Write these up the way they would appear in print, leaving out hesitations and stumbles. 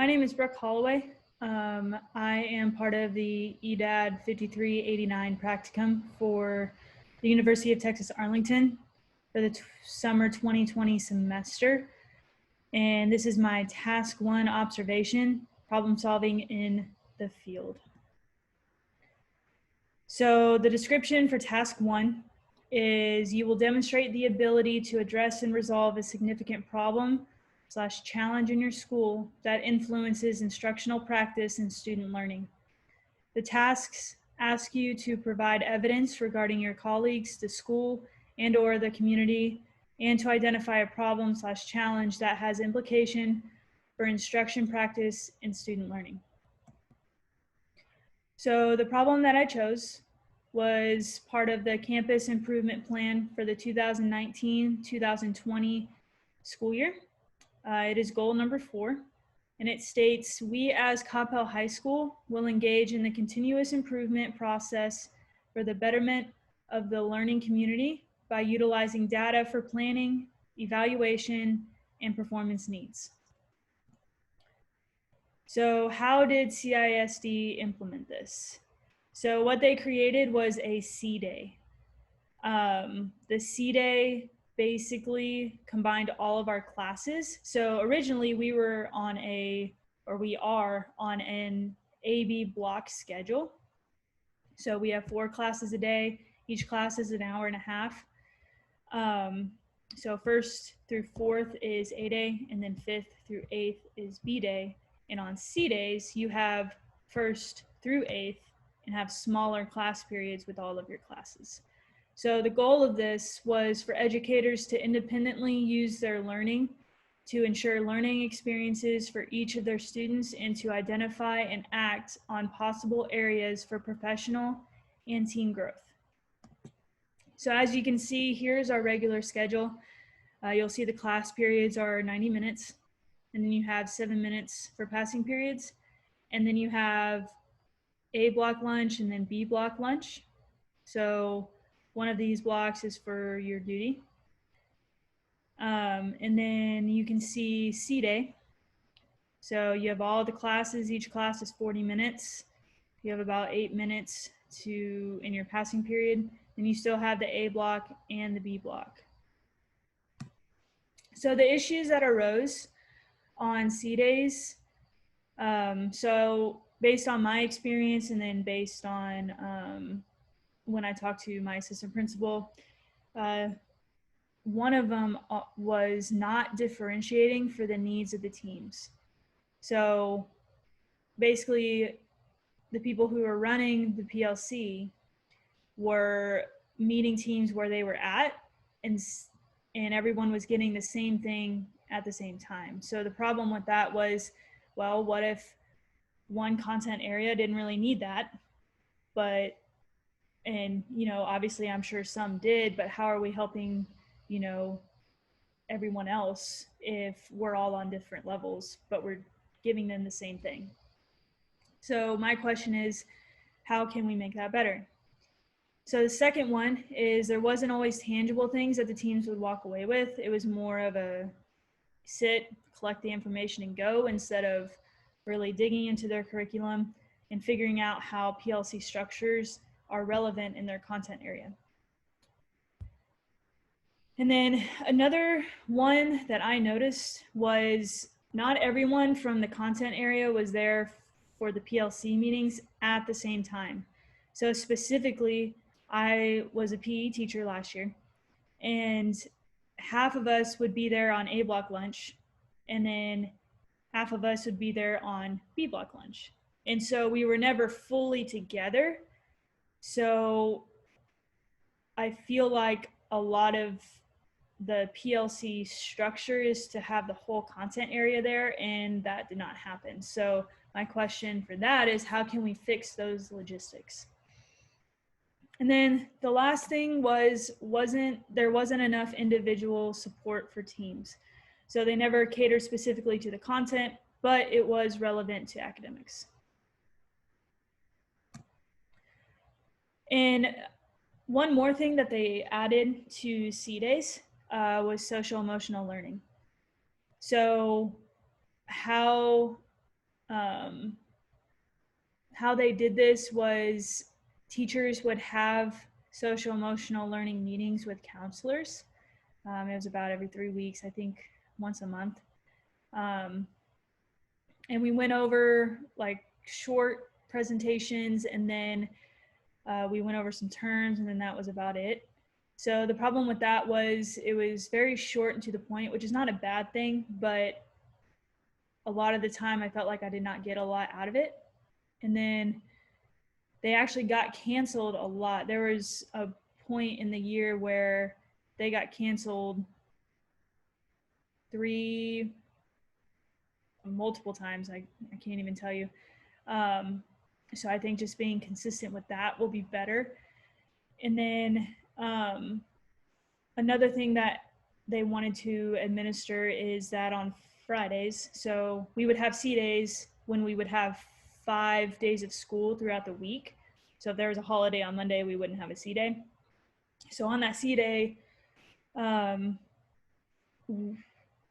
My name is Brooke Holloway. I am part of the EDAD 5389 practicum for the University of Texas Arlington for the summer 2020 semester. And this is my task 1 observation, problem solving in the field. So the description for task 1 is you will demonstrate the ability to address and resolve a significant problem/challenge in your school that influences instructional practice and student learning. The tasks ask you to provide evidence regarding your colleagues, the school, and/or the community, and to identify a problem/challenge that has implication for instruction practice and student learning. So the problem that I chose was part of the campus improvement plan for the 2019-2020 school year. It is goal number 4, and it states, we as Coppell High School will engage in the continuous improvement process for the betterment of the learning community by utilizing data for planning, evaluation, and performance needs. So how did CISD implement this? So what they created was a C Day. The C Day basically combined all of our classes. So originally we are on an AB block schedule. So we have 4 classes a day. Each class is an hour and a half. So 1st through 4th is A Day, and then 5th through 8th is B Day. And on C days, you have 1st through 8th and have smaller class periods with all of your classes. So the goal of this was for educators to independently use their learning to ensure learning experiences for each of their students and to identify and act on possible areas for professional and team growth. So as you can see, here's our regular schedule. You'll see the class periods are 90 minutes, and then you have 7 minutes for passing periods, and then you have A block lunch and then B block lunch. So one of these blocks is for your duty. And then you can see C Day. So you have all the classes, each class is 40 minutes. You have about 8 minutes in your passing period. Then you still have the A block and the B block. So the issues that arose on C days, so based on my experience and then based on when I talked to my assistant principal, one of them was not differentiating for the needs of the teams. So basically the people who were running the PLC were meeting teams where they were at, and everyone was getting the same thing at the same time. So the problem with that was, well, what if one content area didn't really need that, and obviously I'm sure some did, but how are we helping everyone else if we're all on different levels, but we're giving them the same thing? So my question is, how can we make that better? So the second one is there wasn't always tangible things that the teams would walk away with. It was more of a sit, collect the information and go, instead of really digging into their curriculum and figuring out how PLC structures are relevant in their content area. And then another one that I noticed was not everyone from the content area was there for the PLC meetings at the same time. So specifically, I was a PE teacher last year, and half of us would be there on A block lunch, and then half of us would be there on B block lunch. And so we were never fully together. So I feel like a lot of the PLC structure is to have the whole content area there, and that did not happen. So my question for that is, how can we fix those logistics? And then the last thing was, there wasn't enough individual support for teams. So they never catered specifically to the content, but it was relevant to academics. And one more thing that they added to C days was social emotional learning. So how how they did this was teachers would have social emotional learning meetings with counselors. It was about every 3 weeks, I think once a month. And we went over like short presentations, and then we went over some terms, and then that was about it. So the problem with that was it was very short and to the point, which is not a bad thing, but a lot of the time I felt like I did not get a lot out of it. And then they actually got canceled a lot. There was a point in the year where they got canceled multiple times. I can't even tell you. So I think just being consistent with that will be better. And then another thing that they wanted to administer is that on Fridays, so we would have C days when we would have 5 days of school throughout the week. So if there was a holiday on Monday, we wouldn't have a C day. So on that C day,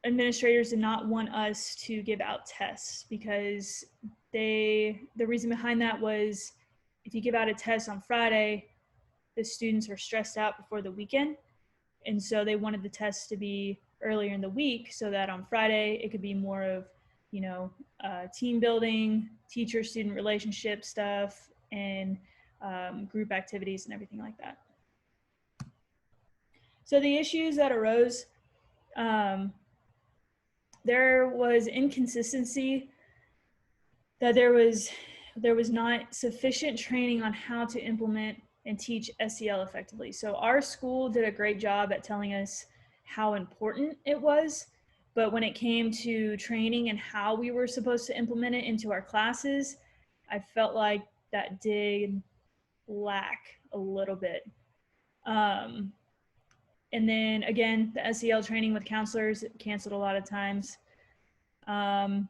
administrators did not want us to give out tests because the reason behind that was if you give out a test on Friday, the students are stressed out before the weekend. And so they wanted the tests to be earlier in the week so that on Friday it could be more of, team building, teacher-student relationship stuff, and group activities and everything like that. So the issues that arose, there was inconsistency, that there was not sufficient training on how to implement and teach SEL effectively. So our school did a great job at telling us how important it was, but when it came to training and how we were supposed to implement it into our classes, I felt like that did lack a little bit. And then again, the SEL training with counselors canceled a lot of times. And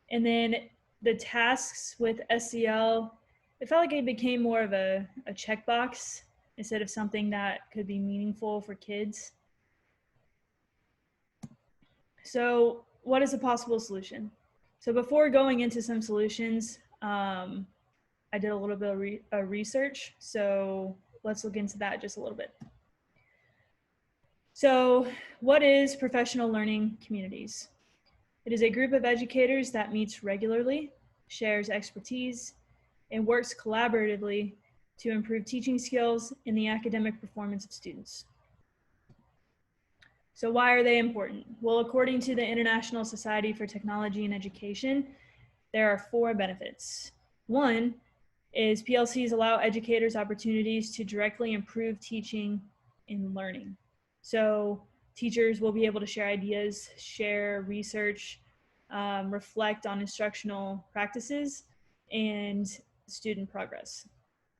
then the tasks with SEL, it felt like it became more of a checkbox instead of something that could be meaningful for kids. So what is a possible solution? So before going into some solutions, I did a little bit of research. So let's look into that just a little bit. So what is professional learning communities? It is a group of educators that meets regularly, shares expertise, and works collaboratively to improve teaching skills and the academic performance of students. So why are they important? Well, according to the International Society for Technology and Education, there are 4 benefits. One is PLCs allow educators opportunities to directly improve teaching and learning. So teachers will be able to share ideas, share research, reflect on instructional practices and student progress.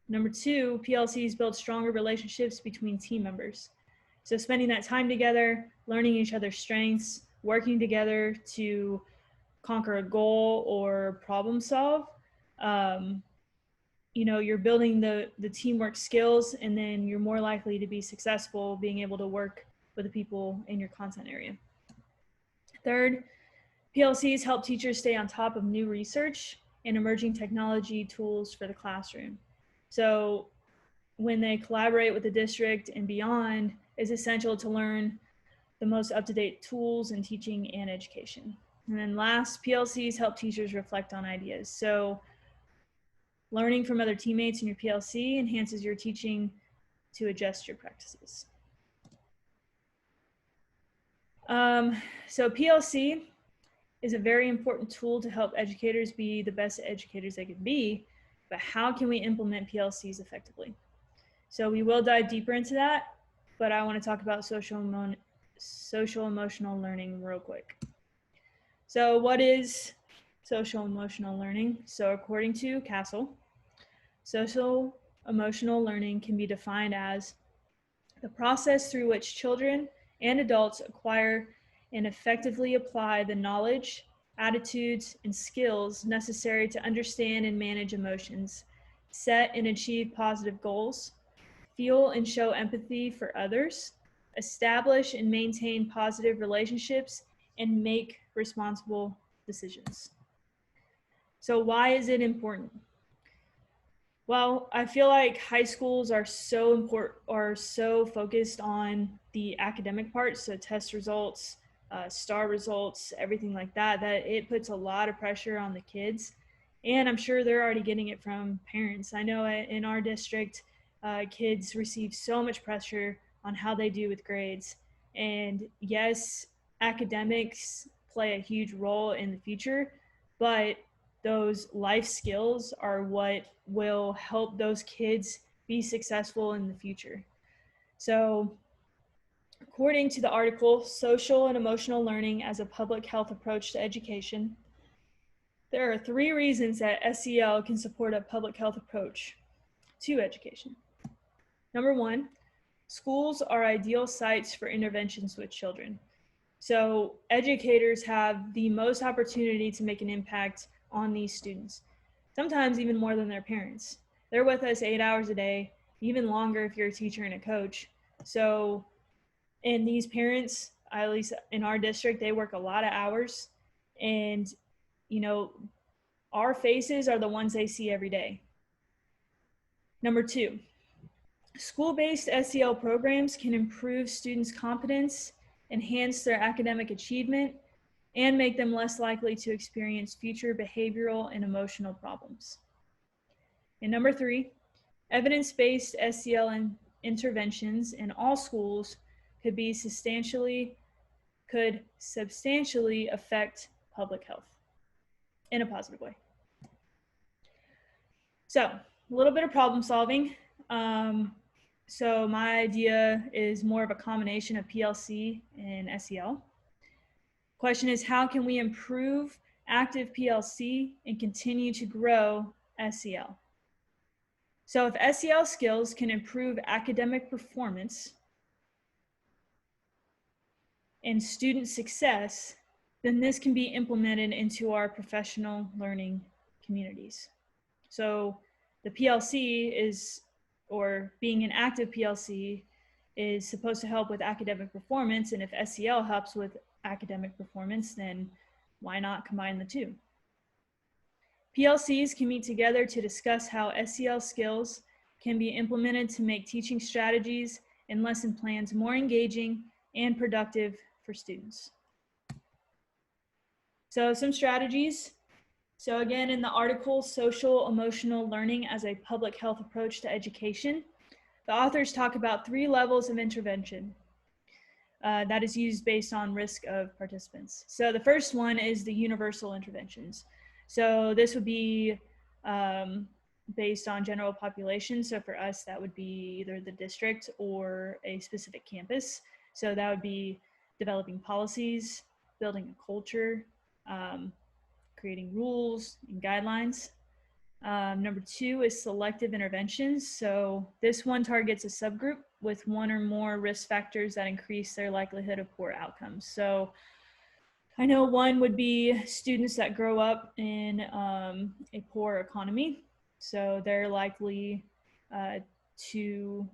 Number 2, PLCs build stronger relationships between team members. So spending that time together, learning each other's strengths, working together to conquer a goal or problem solve, you're building the teamwork skills, and then you're more likely to be successful being able to work with the people in your content area. Third, PLCs help teachers stay on top of new research and emerging technology tools for the classroom. So when they collaborate with the district and beyond, it's essential to learn the most up-to-date tools in teaching and education. And then last, PLCs help teachers reflect on ideas. So learning from other teammates in your PLC enhances your teaching to adjust your practices. So PLC is a very important tool to help educators be the best educators they can be, but how can we implement PLCs effectively? So we will dive deeper into that, but I want to talk about social emotional learning real quick. So what is social emotional learning? So according to Castle, social emotional learning can be defined as the process through which children and adults acquire and effectively apply the knowledge, attitudes, and skills necessary to understand and manage emotions, set and achieve positive goals, feel and show empathy for others, establish and maintain positive relationships, and make responsible decisions. So why is it important? Well, I feel like high schools are so focused on the academic part, so test results, star results, everything like that, that it puts a lot of pressure on the kids. And I'm sure they're already getting it from parents. I know in our district, kids receive so much pressure on how they do with grades. And yes, academics play a huge role in the future, but those life skills are what will help those kids be successful in the future. So, according to the article, Social and Emotional Learning as a Public Health Approach to Education, there are 3 reasons that SEL can support a public health approach to education. Number 1, schools are ideal sites for interventions with children. So educators have the most opportunity to make an impact on these students, sometimes even more than their parents. They're with us 8 hours a day, even longer if you're a teacher and a coach. So, and these parents, at least in our district, they work a lot of hours, and you know, our faces are the ones they see every day. Number 2, school-based SEL programs can improve students' competence, enhance their academic achievement, and make them less likely to experience future behavioral and emotional problems. And number 3, evidence-based SEL interventions in all schools could substantially affect public health in a positive way. So, a little bit of problem solving. So my idea is more of a combination of PLC and SEL. Question is, how can we improve active PLC and continue to grow SEL? So if SEL skills can improve academic performance and student success, then this can be implemented into our professional learning communities. So the PLC is, or being an active PLC, is supposed to help with academic performance. And if SEL helps with academic performance, then why not combine the two? PLCs can meet together to discuss how SEL skills can be implemented to make teaching strategies and lesson plans more engaging and productive for students. So some strategies. So again, in the article, Social Emotional Learning as a Public Health Approach to Education, the authors talk about 3 levels of intervention that is used based on risk of participants. So the first one is the universal interventions. So this would be based on general population. So for us, that would be either the district or a specific campus. So that would be developing policies, building a culture, creating rules and guidelines. Number 2 is selective interventions. So this one targets a subgroup with 1 or more risk factors that increase their likelihood of poor outcomes. So I know one would be students that grow up in a poor economy. So they're likely to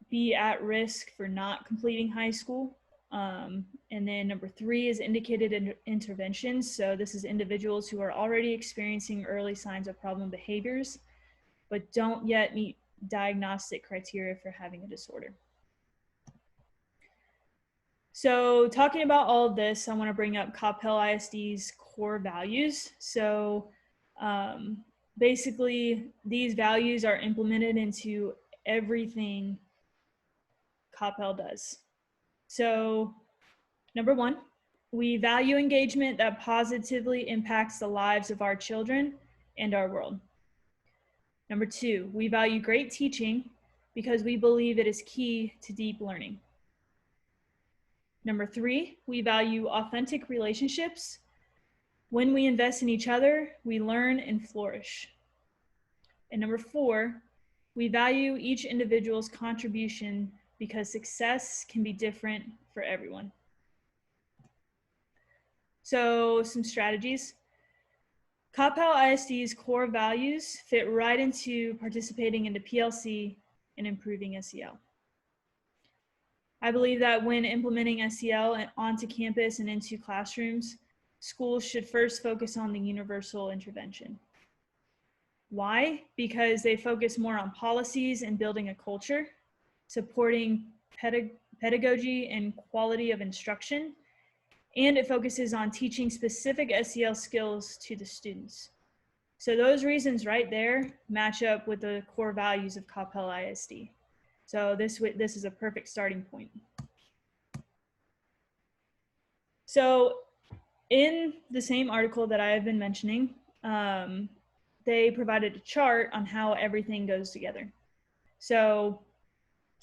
be at risk for not completing high school. And then number 3 is indicated interventions. So this is individuals who are already experiencing early signs of problem behaviors, but don't yet meet diagnostic criteria for having a disorder. So talking about all of this, I want to bring up Coppell ISD's core values. So basically, these values are implemented into everything Coppell does. So number 1, we value engagement that positively impacts the lives of our children and our world. Number 2, we value great teaching because we believe it is key to deep learning. Number 3, we value authentic relationships. When we invest in each other, we learn and flourish. And number 4, we value each individual's contribution because success can be different for everyone. So some strategies. Coppell ISD's core values fit right into participating in the PLC and improving SEL. I believe that when implementing SEL onto campus and into classrooms, schools should first focus on the universal intervention. Why? Because they focus more on policies and building a culture, supporting pedagogy and quality of instruction, and it focuses on teaching specific SEL skills to the students. So those reasons right there match up with the core values of Coppell ISD. So this is a perfect starting point. So in the same article that I have been mentioning, they provided a chart on how everything goes together. So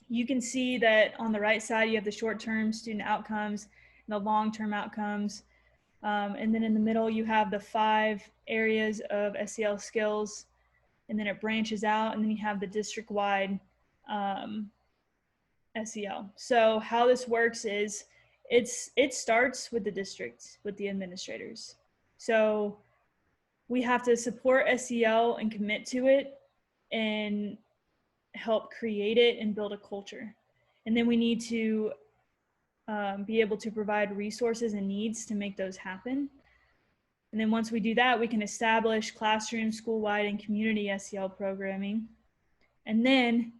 you can see that on the right side, you have the short-term student outcomes and the long-term outcomes. And then in the middle, you have the 5 areas of SEL skills, and then it branches out, and then you have the district-wide SEL. So how this works is it starts with the district, with the administrators. So we have to support SEL and commit to it and help create it and build a culture. And then we need to be able to provide resources and needs to make those happen. And then once we do that, we can establish classroom, school-wide, and community SEL programming. And then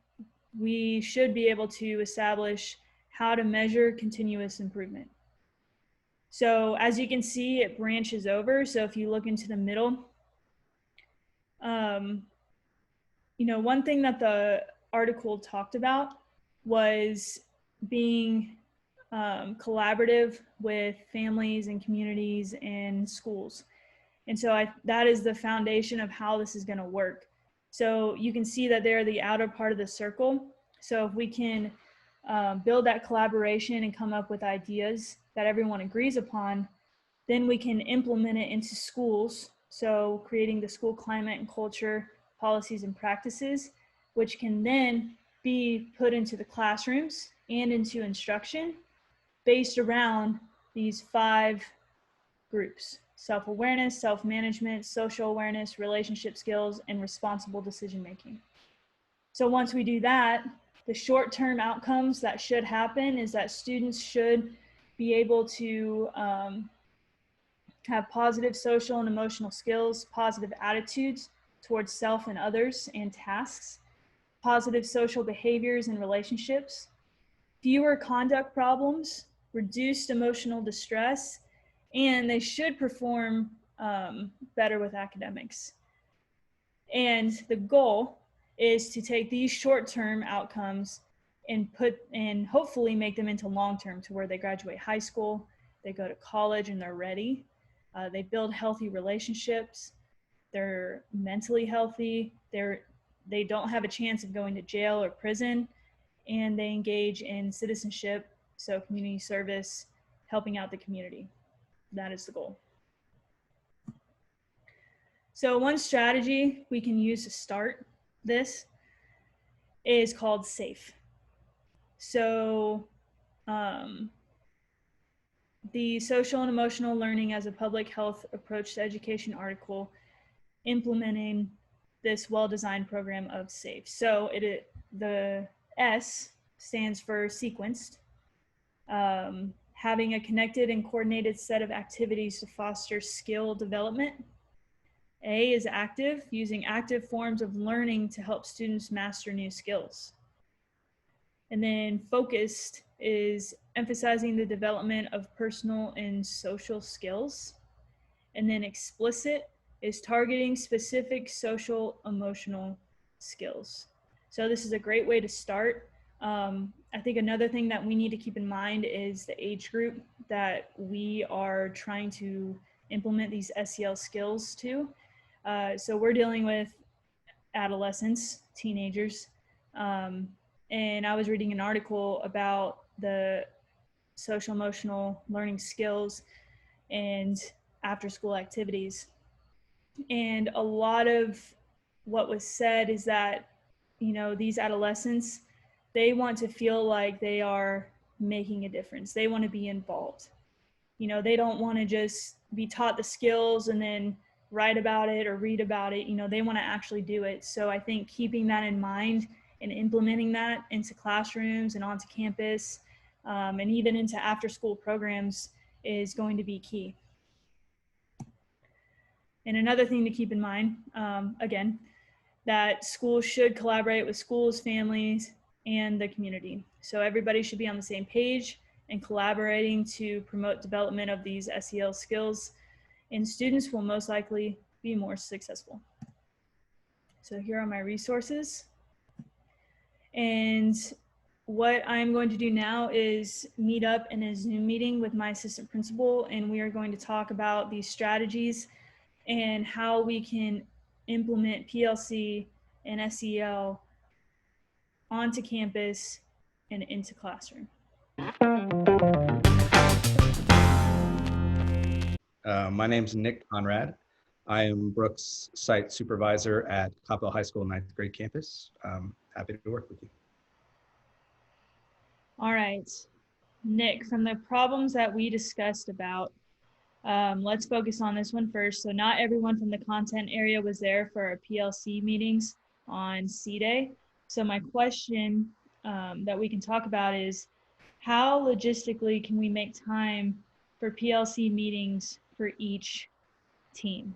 we should be able to establish how to measure continuous improvement. So as you can see, it branches over. So if you look into the middle, you know, one thing that the article talked about was being collaborative with families and communities and schools. And so that is the foundation of how this is going to work. So you can see that they're the outer part of the circle. So if we can build that collaboration and come up with ideas that everyone agrees upon, then we can implement it into schools. So creating the school climate and culture, policies and practices, which can then be put into the classrooms and into instruction based around these 5 groups: self-awareness, self-management, social awareness, relationship skills, and responsible decision-making. So once we do that, the short-term outcomes that should happen is that students should be able to have positive social and emotional skills, positive attitudes towards self and others and tasks, positive social behaviors and relationships, fewer conduct problems, reduced emotional distress, and they should perform better with academics. And the goal is to take these short-term outcomes and hopefully make them into long-term, to where they graduate high school, they go to college and they're ready. They build healthy relationships. They're mentally healthy. They don't have a chance of going to jail or prison, and they engage in citizenship, so community service, helping out the community. That is the goal. So one strategy we can use to start this is called SAFE. So the Social and Emotional Learning as a Public Health Approach to Education article implementing this well-designed program of SAFE. So the S stands for sequenced, having a connected and coordinated set of activities to foster skill development. A is active, using active forms of learning to help students master new skills. And then focused is emphasizing the development of personal and social skills. And then explicit is targeting specific social emotional skills. So this is a great way to start. I think another thing that we need to keep in mind is the age group that we are trying to implement these SEL skills to. So we're dealing with adolescents, teenagers, and I was reading an article about the social emotional learning skills and after school activities. And a lot of what was said is that, you know, these adolescents, they want to feel like they are making a difference. They want to be involved. You know, they don't want to just be taught the skills and then write about it or read about it. You know, they want to actually do it. So I think keeping that in mind and implementing that into classrooms and onto campus, and even into after school programs is going to be key. And another thing to keep in mind, again, that schools should collaborate with schools, families, and the community. So everybody should be on the same page and collaborating to promote development of these SEL skills, and students will most likely be more successful. So here are my resources. And what I'm going to do now is meet up in a Zoom meeting with my assistant principal, and we are going to talk about these strategies and how we can implement PLC and SEL onto campus and into classroom. My name's Nick Conrad. I am Brooke's site supervisor at Coppell High School 9th grade campus. Happy to work with you. All right, Nick, from the problems that we discussed about, let's focus on this one first. So not everyone from the content area was there for our PLC meetings on C-Day. So my question that we can talk about is, how logistically can we make time for PLC meetings for each team?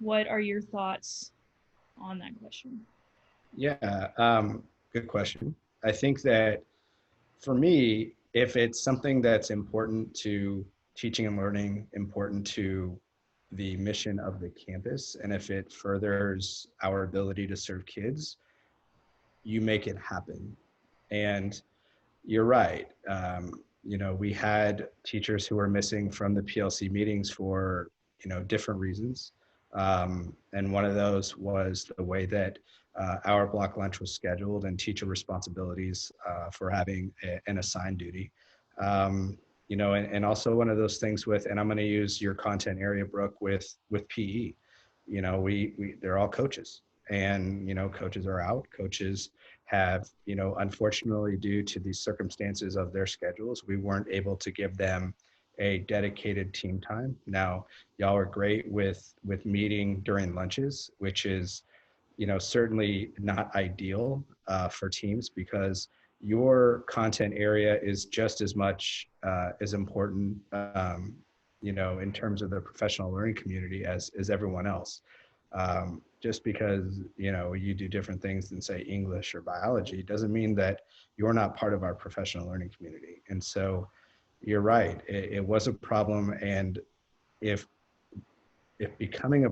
What are your thoughts on that question? Yeah, good question. I think that for me, if it's something that's important to teaching and learning, important to the mission of the campus, and if it furthers our ability to serve kids, you make it happen. And you're right. We had teachers who were missing from the PLC meetings for, different reasons. And one of those was the way that our block lunch was scheduled and teacher responsibilities for having an assigned duty. And also one of those things with, and I'm going to use your content area, Brooke, with PE. They're all coaches, and coaches are out. Coaches have, unfortunately, due to the circumstances of their schedules, we weren't able to give them a dedicated team time. Now, y'all are great with meeting during lunches, which is, certainly not ideal for teams, because your content area is just as much as important, in terms of the professional learning community as everyone else. Just because you do different things than, say, English or biology doesn't mean that you're not part of our professional learning community. And so you're right, it was a problem. And if becoming a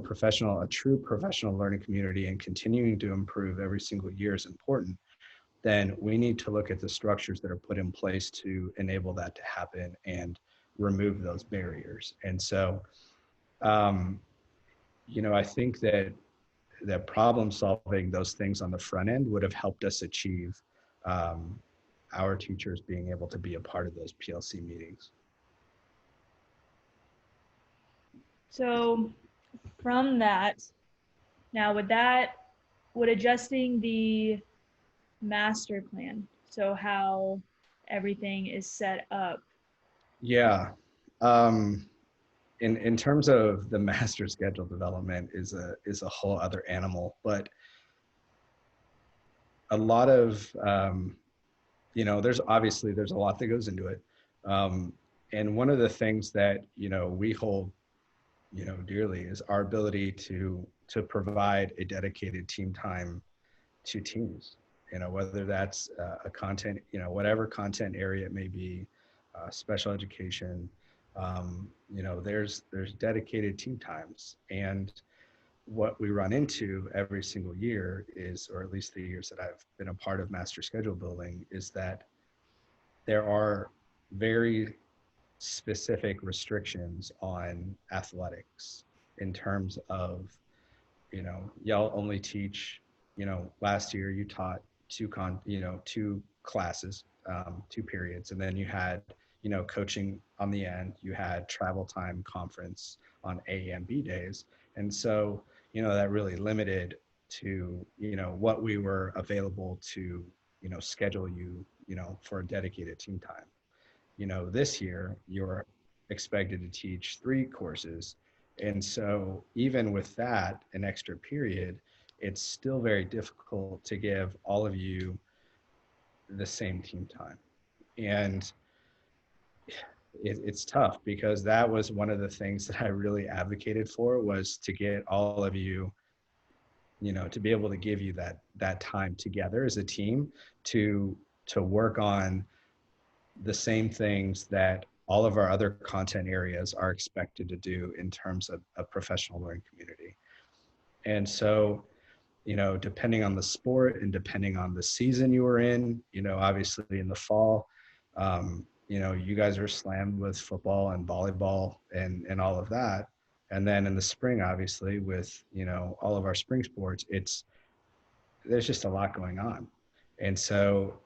true professional learning community and continuing to improve every single year is important, then we need to look at the structures that are put in place to enable that to happen and remove those barriers. And so I think that problem solving those things on the front end would have helped us achieve our teachers being able to be a part of those PLC meetings. So from that, now would adjusting the master plan, so how everything is set up. Yeah. In terms of the master schedule development is a whole other animal, but a lot of, there's a lot that goes into it. And one of the things that, we hold, dearly is our ability to provide a dedicated team time to teams, whether that's a content, whatever content area it may be, special education, there's dedicated team times. And what we run into every single year is, or at least the years that I've been a part of master schedule building, is that there are very specific restrictions on athletics in terms of, y'all only teach, last year you taught two classes, 2 periods, and then you had, coaching on the end, you had travel time conference on A and B days. And so, that really limited to, what we were available to, schedule you, for a dedicated team time. This year you're expected to teach 3 courses. And so even with that, an extra period, it's still very difficult to give all of you the same team time. And it's tough because that was one of the things that I really advocated for, was to get all of you, to be able to give you that time together as a team to work on the same things that all of our other content areas are expected to do in terms of a professional learning community. And so, depending on the sport and depending on the season you were in, obviously in the fall, you guys are slammed with football and volleyball and all of that. And then in the spring, obviously with, all of our spring sports, there's just a lot going on. And so,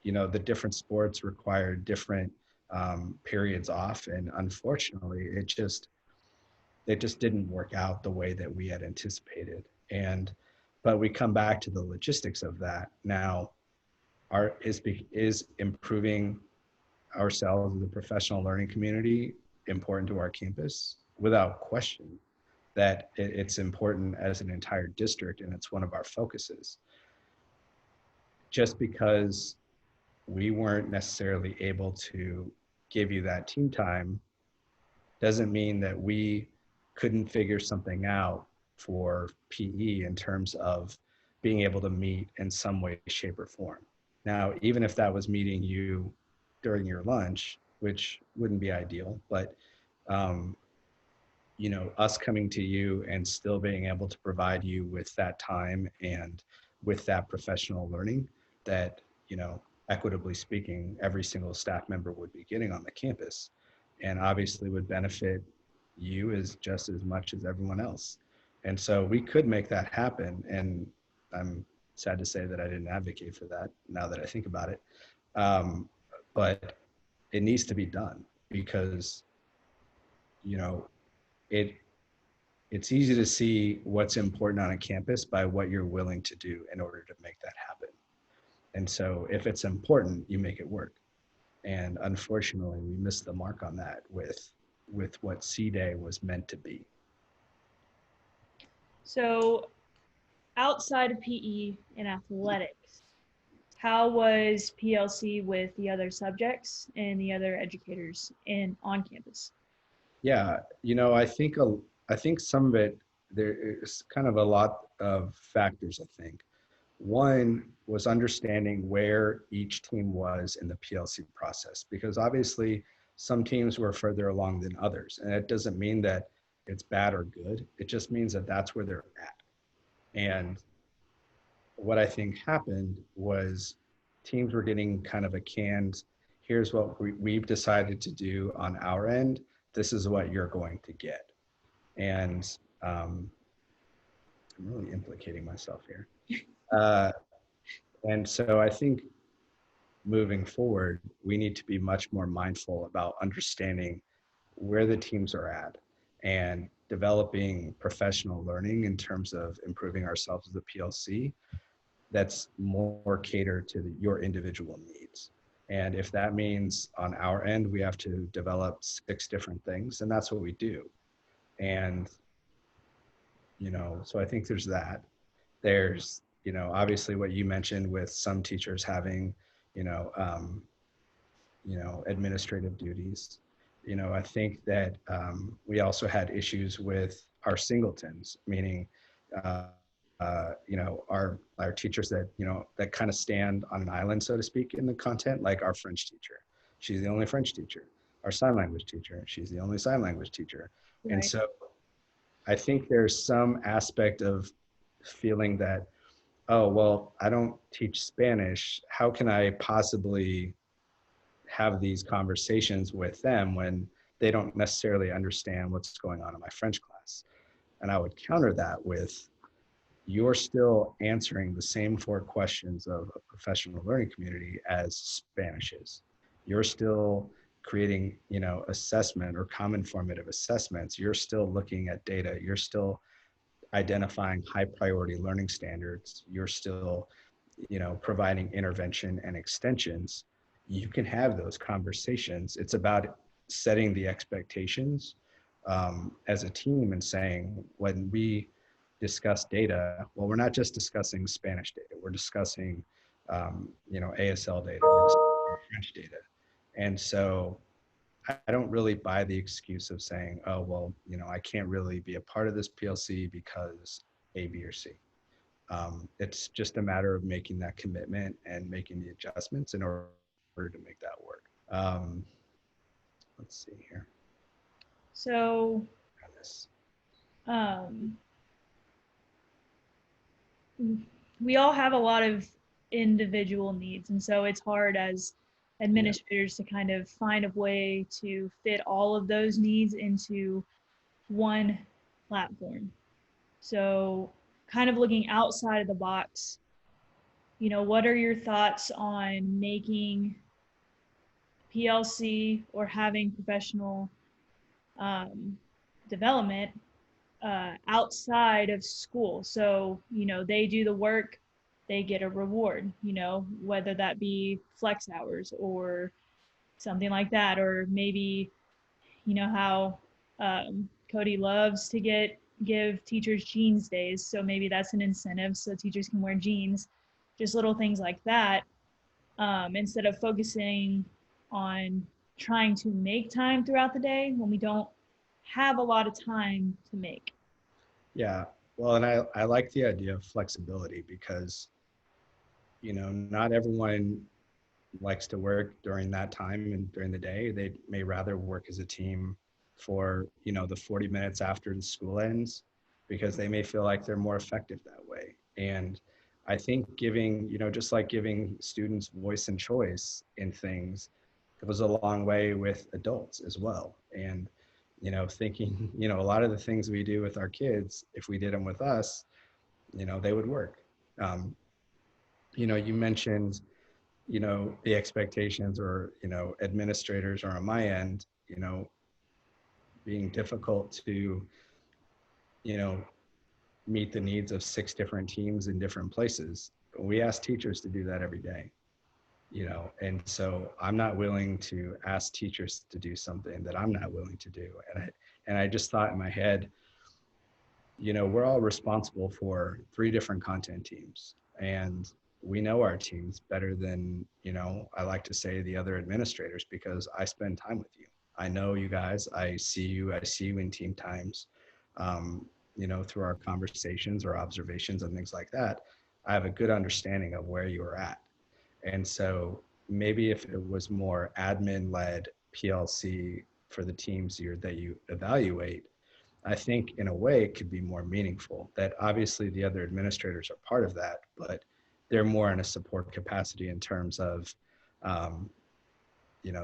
the different sports require different periods off. And unfortunately, it just didn't work out the way that we had anticipated. But we come back to the logistics of that. Now, is improving ourselves as a professional learning community important to our campus? Without question, that it's important as an entire district, and it's one of our focuses. Just because we weren't necessarily able to give you that team time doesn't mean that we couldn't figure something out for PE in terms of being able to meet in some way, shape, or form. Now, even if that was meeting you during your lunch, which wouldn't be ideal, but us coming to you and still being able to provide you with that time and with that professional learning that, equitably speaking, every single staff member would be getting on the campus, and obviously would benefit you as just as much as everyone else. And so we could make that happen. And I'm sad to say that I didn't advocate for that now that I think about it. But it needs to be done because, it's easy to see what's important on a campus by what you're willing to do in order to make that happen. And so if it's important, you make it work. And unfortunately, we missed the mark on that with what C-Day was meant to be. So outside of PE and athletics, how was PLC with the other subjects and the other educators on campus? Yeah, I think some of it, there's kind of a lot of factors, I think. One was understanding where each team was in the PLC process, because obviously some teams were further along than others. And it doesn't mean that it's bad or good. It just means that that's where they're at. And what I think happened was teams were getting kind of a canned, here's what we've decided to do on our end. This is what you're going to get. And I'm really implicating myself here. And so I think moving forward, we need to be much more mindful about understanding where the teams are at and developing professional learning in terms of improving ourselves as a PLC that's more catered to your individual needs. And if that means on our end, we have to develop 6 different things, and that's what we do. And, so I think there's that. There's, obviously what you mentioned with some teachers having, administrative duties. I think that we also had issues with our singletons, meaning, our teachers that, that kind of stand on an island, so to speak, in the content, like our French teacher. She's the only French teacher. Our sign language teacher. She's the only sign language teacher. Right. And so I think there's some aspect of feeling that, oh, well, I don't teach Spanish. How can I possibly have these conversations with them when they don't necessarily understand what's going on in my French class? And I would counter that with, you're still answering the same 4 questions of a professional learning community as Spanish is. You're still creating, assessment or common formative assessments. You're still looking at data. You're still identifying high priority learning standards. You're still, providing intervention and extensions. You can have those conversations. It's about setting the expectations as a team and saying, when we discuss data, well, we're not just discussing Spanish data. We're discussing, ASL data, we're discussing French data. And so I don't really buy the excuse of saying, oh, well, I can't really be a part of this PLC because A, B, or C. It's just a matter of making that commitment and making the adjustments in order to make that work. Let's see here. So, um, we all have a lot of individual needs, and so it's hard as administrators to kind of find a way to fit all of those needs into one platform. So, kind of looking outside of the box, what are your thoughts on making PLC or having professional development outside of school? So, they do the work, they get a reward, whether that be flex hours or something like that, or maybe, how Cody loves to give teachers jeans days. So maybe that's an incentive so teachers can wear jeans, just little things like that, instead of focusing on trying to make time throughout the day when we don't have a lot of time to make. Yeah. Well, and I like the idea of flexibility because, not everyone likes to work during that time and during the day. They may rather work as a team for, the 40 minutes after the school ends because they may feel like they're more effective that way. And I think giving, just like giving students voice and choice in things goes a long way with adults as well. And, thinking, a lot of the things we do with our kids, if we did them with us, they would work. Um, you mentioned the expectations or administrators are on my end being difficult to you know meet the needs of 6 different teams in different places. We ask teachers to do that every day, and so I'm not willing to ask teachers to do something that I'm not willing to do. And I just thought in my head, we're all responsible for 3 different content teams, and we know our teams better than, I like to say, the other administrators, because I spend time with you. I know you guys, I see you in team times, through our conversations or observations and things like that. I have a good understanding of where you are at. And so maybe if it was more admin led PLC for the teams that you evaluate, I think in a way it could be more meaningful. That obviously the other administrators are part of that, but they're more in a support capacity in terms of,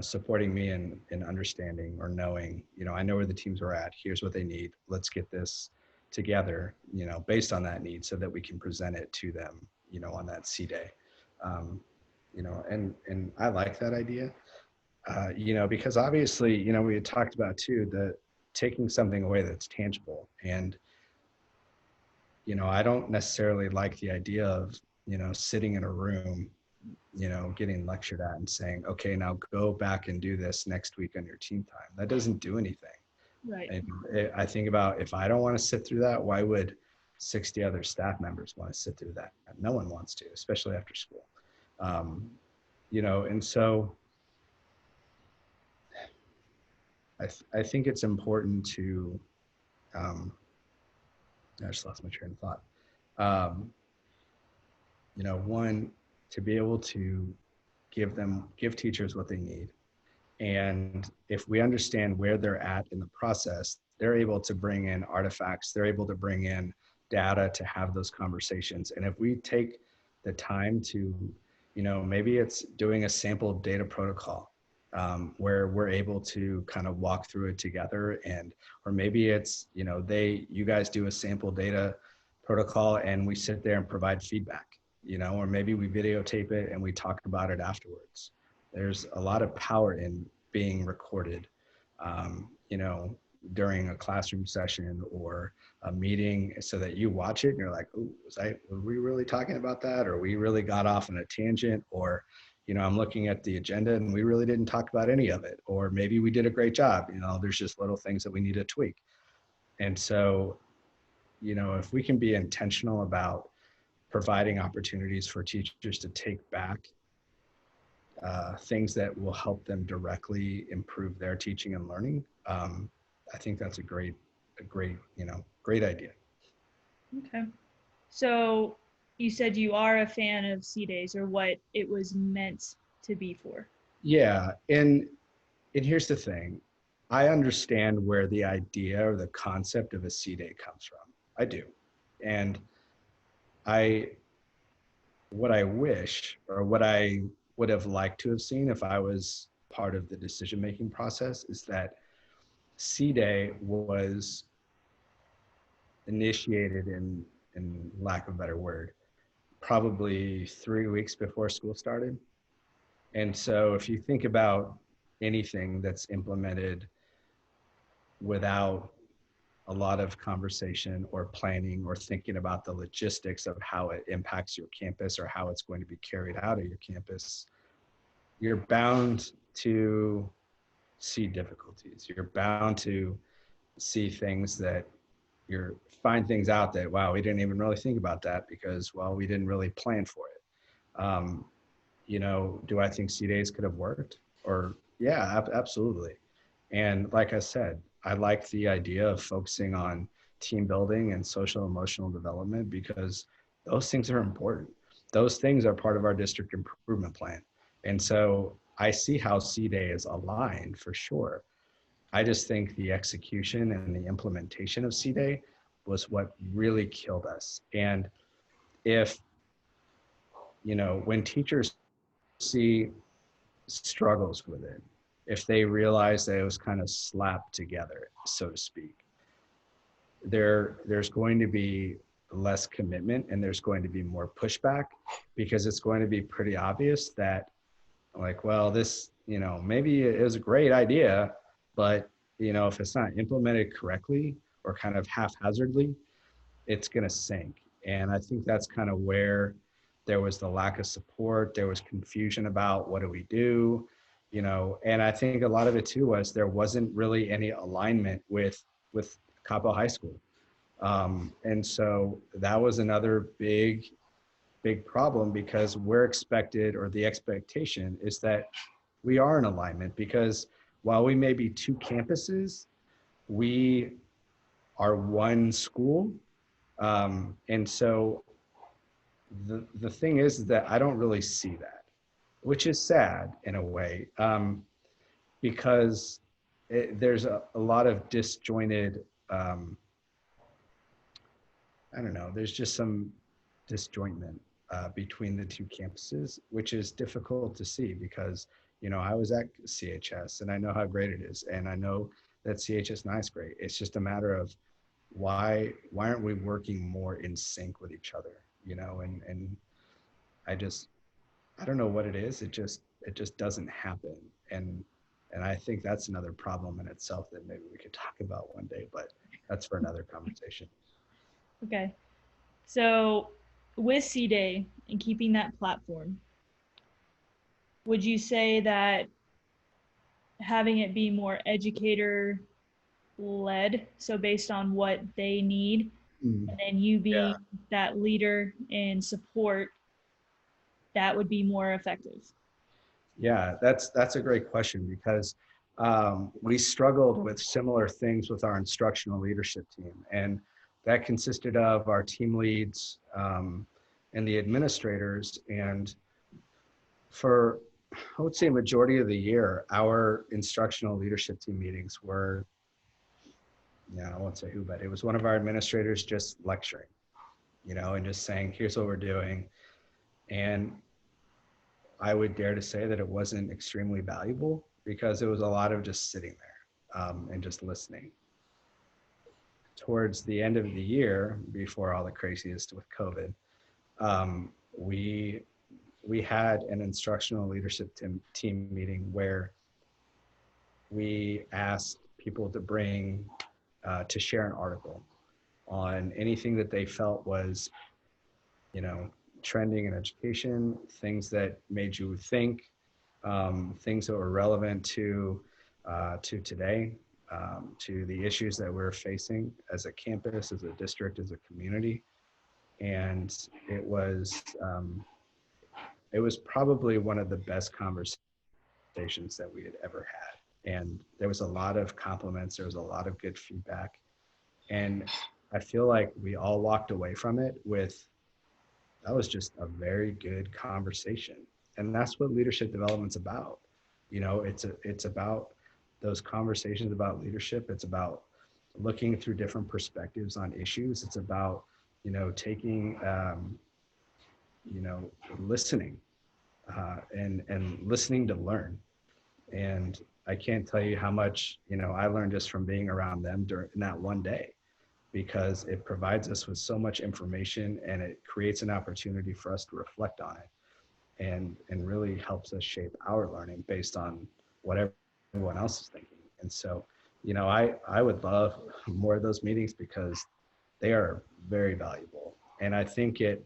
supporting me in understanding or knowing, I know where the teams are at. Here's what they need. Let's get this together, based on that need so that we can present it to them, on that C day. And I like that idea, because obviously, we had talked about too, that taking something away that's tangible. And, I don't necessarily like the idea of, sitting in a room, getting lectured at and saying, okay, now go back and do this next week on your team time. That doesn't do anything. Right. And I think about, if I don't want to sit through that, why would 60 other staff members want to sit through that? No one wants to, especially after school. And so I think it's important to, I just lost my train of thought. One, to be able to give teachers what they need. And if we understand where they're at in the process, they're able to bring in artifacts, they're able to bring in data to have those conversations. And if we take the time to, maybe it's doing a sample data protocol, where we're able to kind of walk through it together, or maybe it's, you guys do a sample data protocol and we sit there and provide feedback, or maybe we videotape it and we talk about it afterwards. There's a lot of power in being recorded, during a classroom session or a meeting, so that you watch it and you're like, oh, were we really talking about that? Or we really got off on a tangent? Or, I'm looking at the agenda and we really didn't talk about any of it. Or maybe we did a great job. There's just little things that we need to tweak. And so, if we can be intentional about providing opportunities for teachers to take back things that will help them directly improve their teaching and learning, I think that's a great, great idea. Okay. So you said you are a fan of C days, or what it was meant to be for. Yeah, and here's the thing, I understand where the idea or the concept of a C day comes from. I do, and I what I wish or what I would have liked to have seen if I was part of the decision making process is that C day was initiated in lack of a better word, probably 3 weeks before school started. And so if you think about anything that's implemented without a lot of conversation or planning or thinking about the logistics of how it impacts your campus or how it's going to be carried out at your campus, you're bound to see difficulties. You're bound to see things that you're find things out that, wow, we didn't even really think about that because, well, we didn't really plan for it. Do I think C days could have worked? Or yeah, absolutely. And like I said, I like the idea of focusing on team building and social emotional development because those things are important. Those things are part of our district improvement plan. And so I see how C day is aligned for sure. I just think the execution and the implementation of C day was what really killed us. And if, when teachers see struggles with it, if they realize that it was kind of slapped together, so to speak, there's going to be less commitment and there's going to be more pushback because it's going to be pretty obvious that, like, well, this, maybe it was a great idea, but, if it's not implemented correctly or kind of haphazardly, it's going to sink. And I think that's kind of where there was the lack of support. There was confusion about what do we do, and I think a lot of it too was there wasn't really any alignment with Capo High School. And so that was another big problem because we're expected, or the expectation is that we are in alignment because while we may be two campuses, we are one school. And so the thing is that I don't really see that, which is sad in a way, because there's a lot of disjointed, I don't know, there's just some disjointment between the two campuses, which is difficult to see because, I was at CHS and I know how great it is. And I know that CHS9 is great. It's just a matter of why aren't we working more in sync with each other, and I just, I don't know what it is. It just doesn't happen. And I think that's another problem in itself that maybe we could talk about one day, but that's for another conversation. Okay. So with C Day and keeping that platform, would you say that having it be more educator led, so based on what they need, Mm, and then you yeah. being that leader and support, that would be more effective? Yeah, that's a great question because we struggled with similar things with our instructional leadership team, and that consisted of our team leads and the administrators. And for, I would say, a majority of the year, our instructional leadership team meetings were, yeah, I won't say who, but it was one of our administrators just lecturing, and just saying, "Here's what we're doing," and I would dare to say that it wasn't extremely valuable because it was a lot of just sitting there and just listening. Towards the end of the year, before all the craziest with COVID, um, we we had an instructional leadership team meeting where we asked people to bring to share an article on anything that they felt was, you know, trending in education, things that made you think, things that were relevant to today, to the issues that we're facing as a campus, as a district, as a community. And it was it was probably one of the best conversations that we had ever had. And there was a lot of compliments, there was a lot of good feedback. And I feel like we all walked away from it with, that was just a very good conversation. And that's what leadership development's about. You know, it's about those conversations about leadership. It's about looking through different perspectives on issues. It's about, you know, taking, you know, listening and listening to learn. And I can't tell you how much, you know, I learned just from being around them during that one day, because it provides us with so much information and it creates an opportunity for us to reflect on it and really helps us shape our learning based on what everyone else is thinking. And so, you know, I would love more of those meetings because they are very valuable. And I think it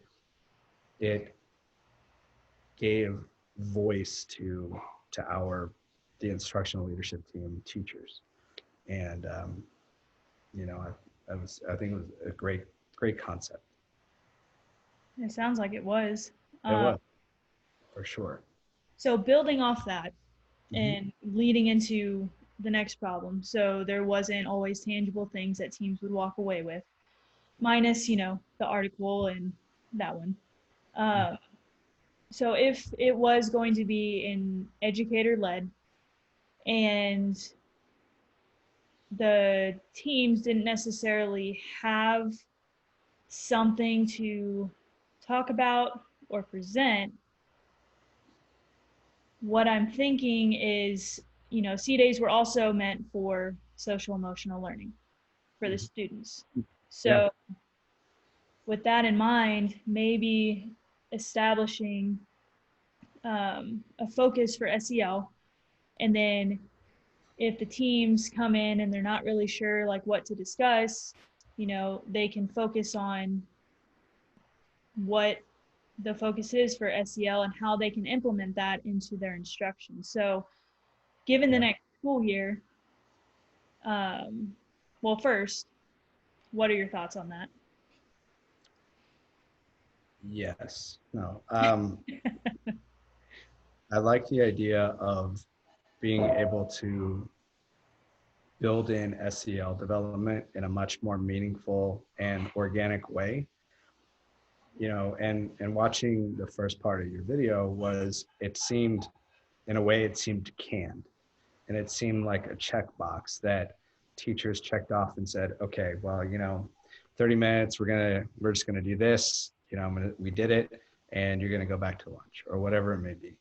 gave voice to the instructional leadership team teachers. And you know, I think it was a great concept. It sounds like it was. It Uh, was, for sure. so building off that Hmm. and leading into the next problem. So there wasn't always tangible things that teams would walk away with, minus, the article and that one. Uh, so if it was going to be an educator led and the teams didn't necessarily have something to talk about or present, what I'm thinking is, C days were also meant for social emotional learning for the students. Yeah. So, with that in mind, maybe establishing a focus for SEL, and then if the teams come in and they're not really sure like what to discuss, they can focus on what the focus is for SEL and how they can implement that into their instruction. So, given the Yeah. next school year, well, first, what are your thoughts on that? Yes. No. I like the idea of being able to build in SEL development in a much more meaningful and organic way. You know, and watching the first part of your video was, it seemed, in a way, it seemed canned, and it seemed like a checkbox that teachers checked off and said, okay, well, you know, 30 minutes, we're just gonna do this. You know, we did it, and you're gonna go back to lunch or whatever it may be.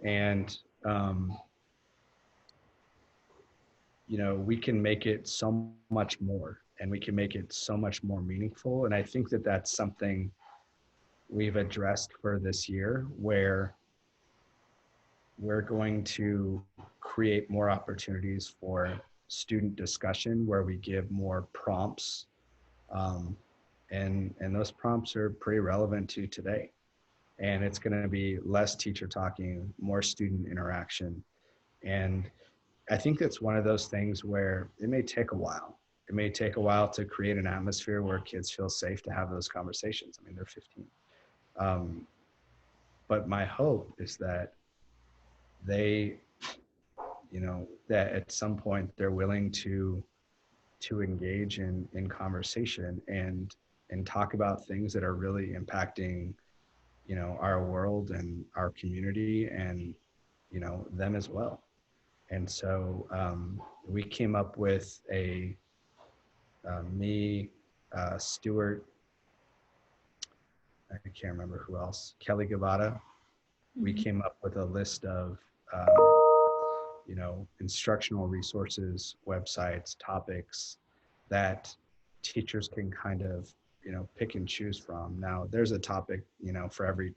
And you know, we can make it so much more, and we can make it so much more meaningful. And I think that that's something we've addressed for this year, where we're going to create more opportunities for student discussion, where we give more prompts, um, and those prompts are pretty relevant to today. And it's going to be less teacher talking, more student interaction. And I think that's one of those things where it may take a while. It may take a while to create an atmosphere where kids feel safe to have those conversations. I mean, they're 15. Um, but my hope is that they, you know, that at some point they're willing to engage in conversation and talk about things that are really impacting, you know, our world and our community and, you know, them as well. And so we came up with me, Stuart, I can't remember who else, Kelly Gavada. We Mm-hmm. came up with a list of, you know, instructional resources, websites, topics that teachers can kind of, you know, pick and choose from. Now, there's a topic, you know, for every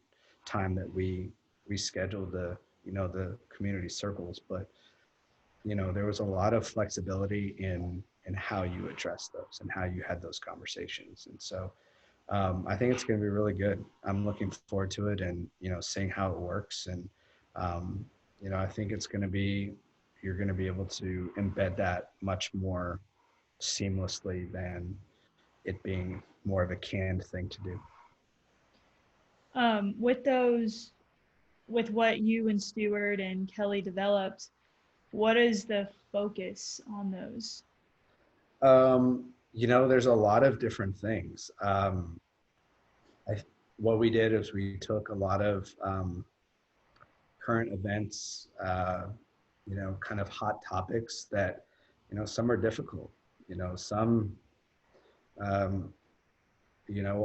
time that we schedule the, you know, the community circles, but you know, there was a lot of flexibility in how you address those and how you had those conversations. And so I think it's going to be really good. I'm looking forward to it, and you know, seeing how it works. And um, you know, I think it's going to be, you're going to be able to embed that much more seamlessly than it being more of a canned thing to do. With those with what you and Stewart and Kelly developed, what is the focus on those? There's a lot of different things. I, what we did is we took a lot of current events, kind of hot topics that, some are difficult, some, um,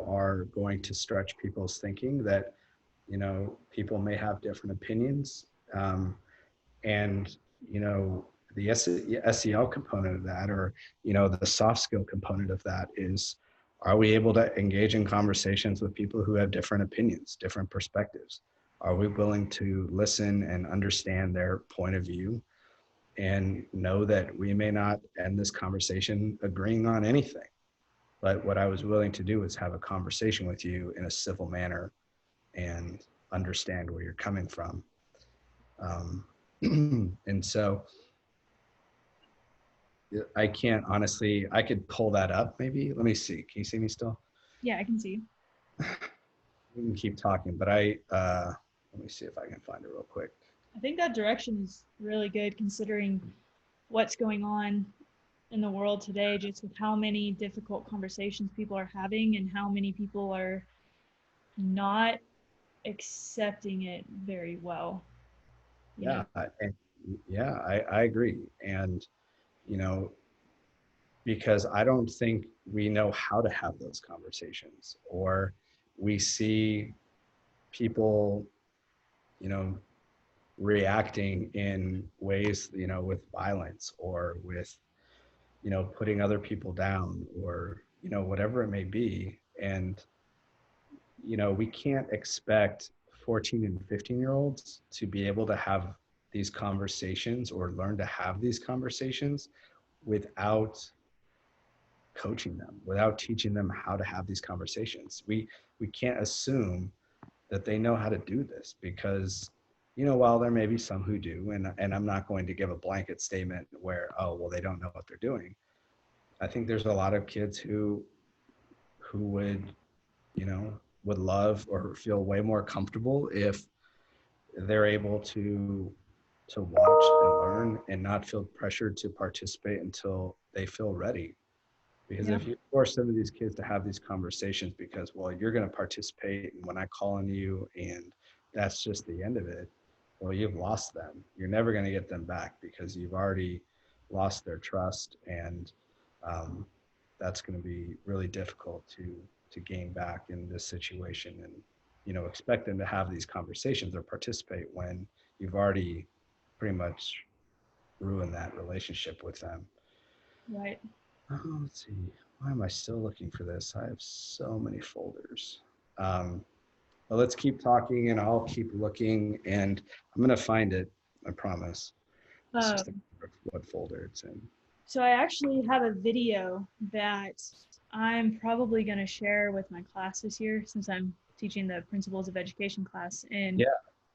are going to stretch people's thinking that, people may have different opinions. And, the SEL component of that, or, the soft skill component of that is, are we able to engage in conversations with people who have different opinions, different perspectives? Are we willing to listen and understand their point of view and know that we may not end this conversation agreeing on anything? But what I was willing to do is have a conversation with you in a civil manner and understand where you're coming from. And so I can't honestly, I could pull that up maybe. Let me see. Can you see me still? Yeah, I can see. We can keep talking, but let me see if I can find it real quick. I think that direction is really good considering what's going on in the world today, just with how many difficult conversations people are having and how many people are not accepting it very well. Yeah. I agree. And, you know, because I don't think we know how to have those conversations, or we see people, reacting in ways, with violence or with, putting other people down, or, whatever it may be. And, we can't expect 14 and 15-year-olds to be able to have these conversations or learn to have these conversations without coaching them, without teaching them how to have these conversations. We can't assume that they know how to do this, because, while there may be some who do, and I'm not going to give a blanket statement where, oh, well, they don't know what they're doing. I think there's a lot of kids who would, would love or feel way more comfortable if they're able to watch and learn and not feel pressured to participate until they feel ready. Because Yeah. if you force some of these kids to have these conversations because, well, you're going to participate when I call on you, and that's just the end of it, well, you've lost them. You're never going to get them back because you've already lost their trust. And um, that's going to be really difficult to gain back in this situation. And, expect them to have these conversations or participate when you've already pretty much ruined that relationship with them. Right. Let's see. Why am I still looking for this? I have so many folders. Um, but let's keep talking and I'll keep looking, and I'm going to find it. I promise. It's just Um, what folder it's in. so I actually have a video that I'm probably going to share with my class this year since I'm teaching the Principles of Education class. And Yeah,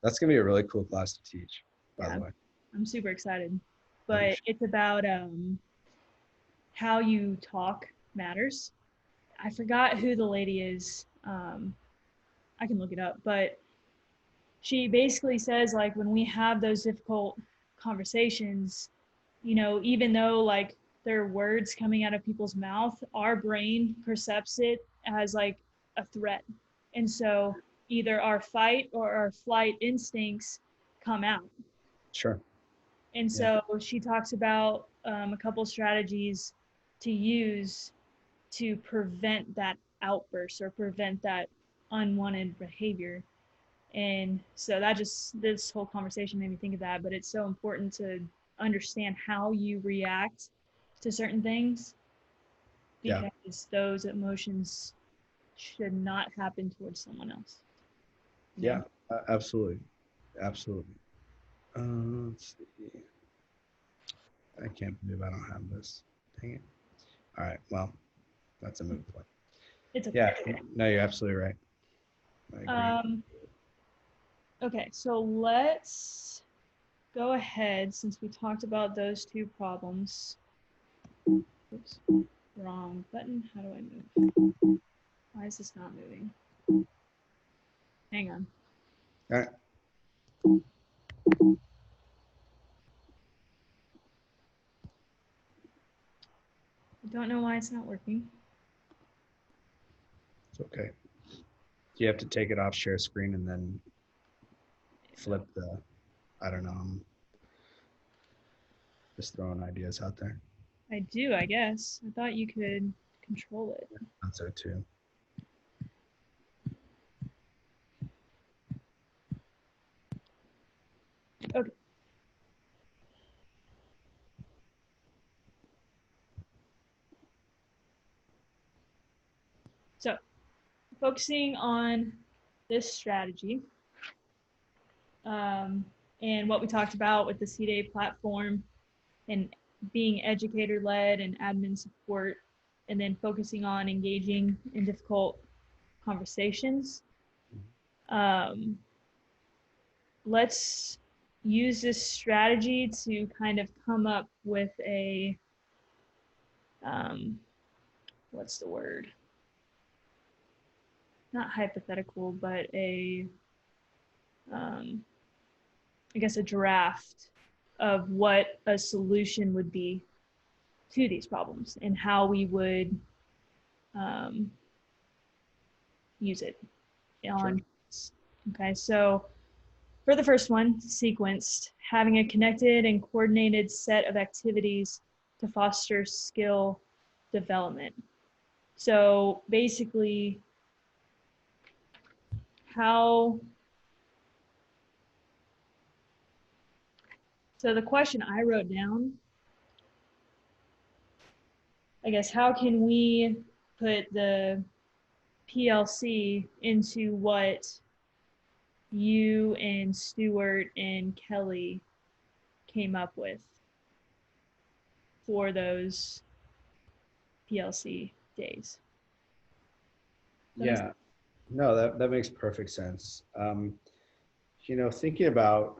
that's going to be a really cool class to teach, by yeah, the way. I'm super excited. Oh, But it's about how you talk matters. I forgot who the lady is. I can look it up, but she basically says like when we have those difficult conversations, even though like they're words coming out of people's mouth, our brain perceives it as like a threat. And so either our fight or our flight instincts come out. sure. And Yeah. so she talks about a couple strategies to use to prevent that outburst or prevent that unwanted behavior. And so this whole conversation made me think of that, but it's so important to understand how you react to certain things Yeah. because those emotions should not happen towards someone else. You Yeah. know? Absolutely. Absolutely. Let's see. I can't believe I don't have this. Dang it. All right. Well, that's a moot point. It's okay. Yeah. No, you're absolutely right. I agree. Um, okay, so let's go ahead since we talked about those two problems. Oops, wrong button. How do I move? Why is this not moving? Hang on. All right. I don't know why it's not working. It's okay. You have to take it off share screen and then flip the, I don't know, I'm just throwing ideas out there. I do, I guess. I thought you could control it. That's so too. Okay. So, focusing on this strategy and what we talked about with the CDA platform and being educator led and admin support, and then focusing on engaging in difficult conversations. Let's use this strategy to kind of come up with a, what's the word? Not hypothetical, but a, I guess a draft of what a solution would be to these problems and how we would use it on. Sure. Okay, so for the first one, sequenced, having a connected and coordinated set of activities to foster skill development. So basically, so the question I wrote down, I guess, how can we put the PLC into what you and Stuart and Kelly came up with for those PLC days? Yeah, no, that makes perfect sense. Thinking about,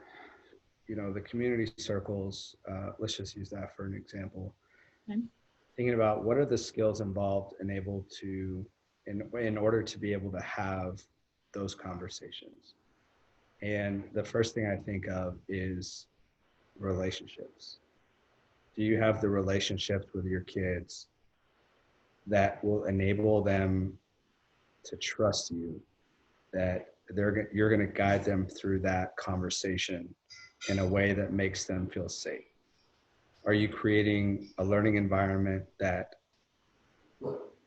the community circles, let's just use that for an example. Okay. Thinking about what are the skills involved and able to, in order to be able to have those conversations. And the first thing I think of is relationships. Do you have the relationships with your kids that will enable them to trust you, that you're going to guide them through that conversation in a way that makes them feel safe? Are you creating a learning environment that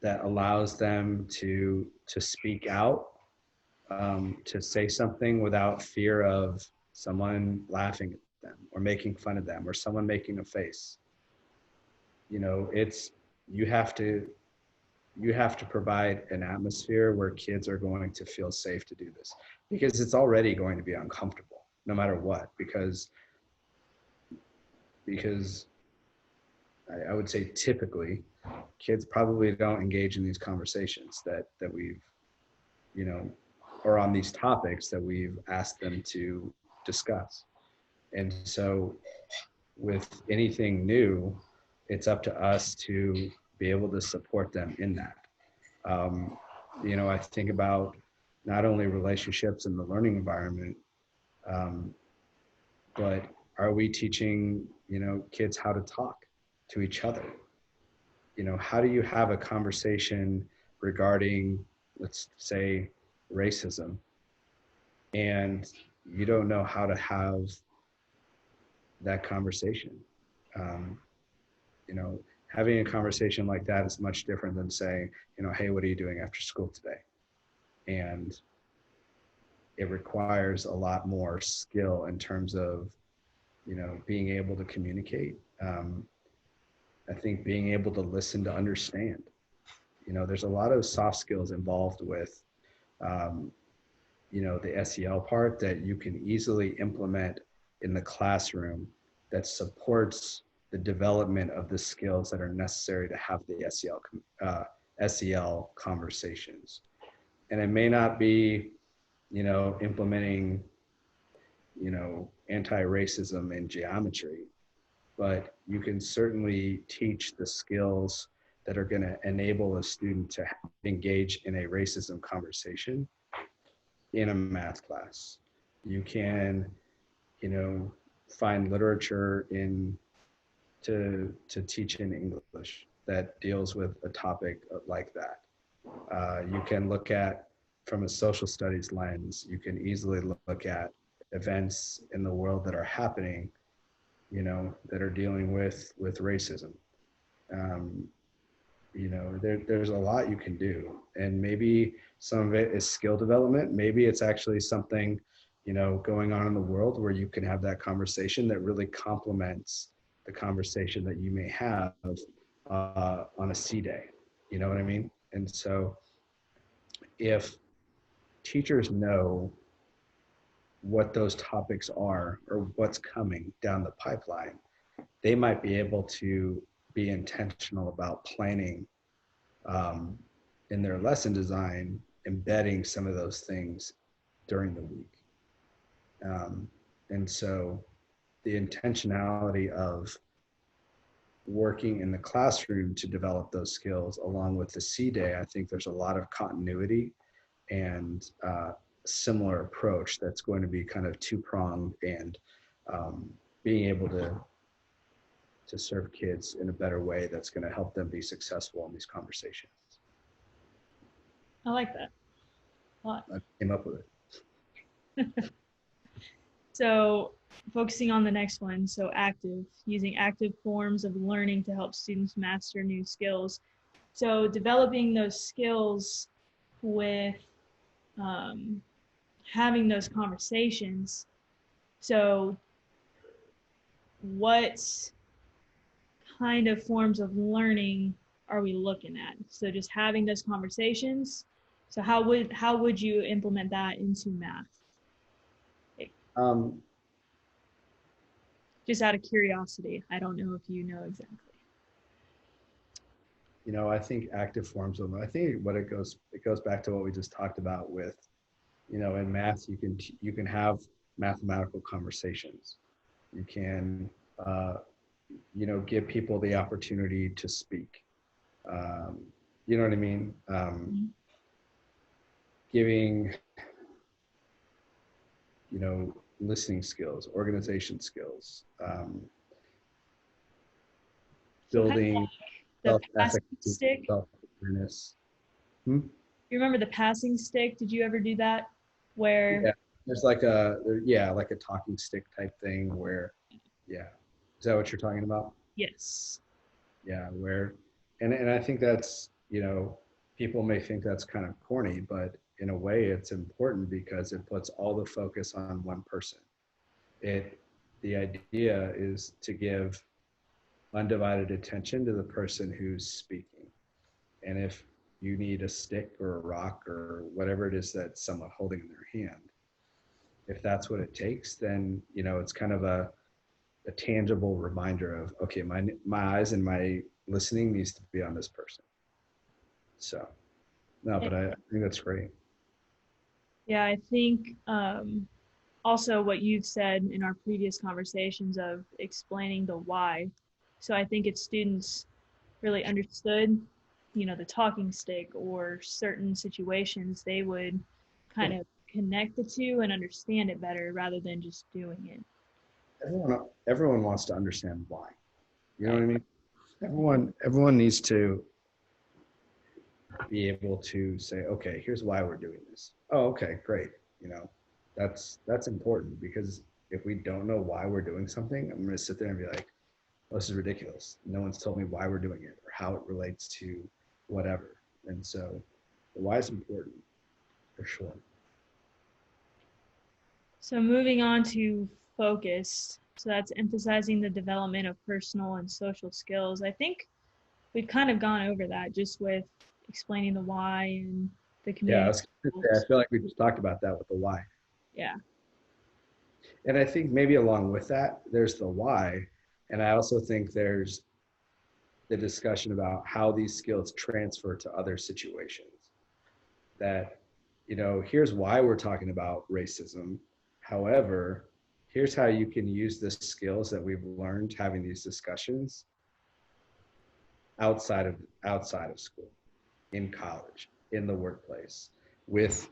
allows them to speak out, to say something without fear of someone laughing at them or making fun of them or someone making a face? It's, you have to provide an atmosphere where kids are going to feel safe to do this, because it's already going to be uncomfortable no matter what, because I would say typically kids probably don't engage in these conversations that we've, or on these topics that we've asked them to discuss. And so with anything new, it's up to us to be able to support them in that. I think about not only relationships in the learning environment, but are we teaching, kids how to talk to each other? How do you have a conversation regarding, let's say, racism, and you don't know how to have that conversation? Having a conversation like that is much different than saying, hey, what are you doing after school today? And it requires a lot more skill in terms of, being able to communicate. I think being able to listen to understand. There's a lot of soft skills involved with, the SEL part that you can easily implement in the classroom that supports the development of the skills that are necessary to have the SEL conversations. And it may not be, implementing, anti-racism in geometry, but you can certainly teach the skills that are going to enable a student to engage in a racism conversation in a math class. You can you know, find literature in to teach in English that deals with a topic like that. You can look at from a social studies lens. You can easily look at events in the world that are happening, you know, that are dealing with racism. Um, you know, there's a lot you can do, and maybe some of it is skill development. Maybe it's actually something, you know, going on in the world where you can have that conversation that really complements the conversation that you may have on a C day. You know what I mean? And so if teachers know what those topics are or what's coming down the pipeline, they might be able to be intentional about planning um, in their lesson design, embedding some of those things during the week. Um, and so the intentionality of working in the classroom to develop those skills along with the C day, I think there's a lot of continuity and similar approach that's going to be kind of two-pronged and being able to serve kids in a better way that's going to help them be successful in these conversations. I like that a lot. I came up with it. So focusing on the next one, so active, using active forms of learning to help students master new skills. So developing those skills with having those conversations. So what kind of forms of learning are we looking at? So just having those conversations. So how would you implement that into math? Um, Just out of curiosity. I don't know if you know exactly. you know, I think active forms of, I think what it goes back to what we just talked about with, you know, in math, you can have mathematical conversations. You can, you know, give people the opportunity to speak. Um, you know what I mean? Giving, you know, listening skills, organization skills, So kind of building like the passing self-efficacy, stick. self-awareness. Hmm? You remember the passing stick? Did you ever do that? Where Yeah, there's like yeah, like a talking stick type thing where, yeah. Is that what you're talking about? yes. Yeah, where, and I think that's, you know, people may think that's kind of corny, but in a way it's important because it puts all the focus on one person. The idea is to give undivided attention to the person who's speaking. And if you need a stick or a rock or whatever it is that someone holding in their hand, if that's what it takes, then, you know, it's kind of a tangible reminder of, okay, my eyes and my listening needs to be on this person. So no, but I think that's great. Yeah, I think also what you've said in our previous conversations of explaining the why. So I think if students really understood, you know, the talking stick or certain situations, they would kind of connect the two and understand it better rather than just doing it. Everyone wants to understand why. You know what Right. I mean? Everyone needs to be able to say, okay, here's why we're doing this. Oh, okay, great. You know, that's important because if we don't know why we're doing something, I'm going to sit there and be like, oh, this is ridiculous. No one's told me why we're doing it or how it relates to whatever. And so the why is important for sure. So moving on to focus. So that's emphasizing the development of personal and social skills. I think we've kind of gone over that just with explaining the why and the Yeah, community I goals. feel like we just talked about that with the why. Yeah. And I think maybe along with that, there's the why. And I also think there's the discussion about how these skills transfer to other situations. That, you know, here's why we're talking about racism. However, here's how you can use the skills that we've learned having these discussions outside of school, in college, in the workplace, with,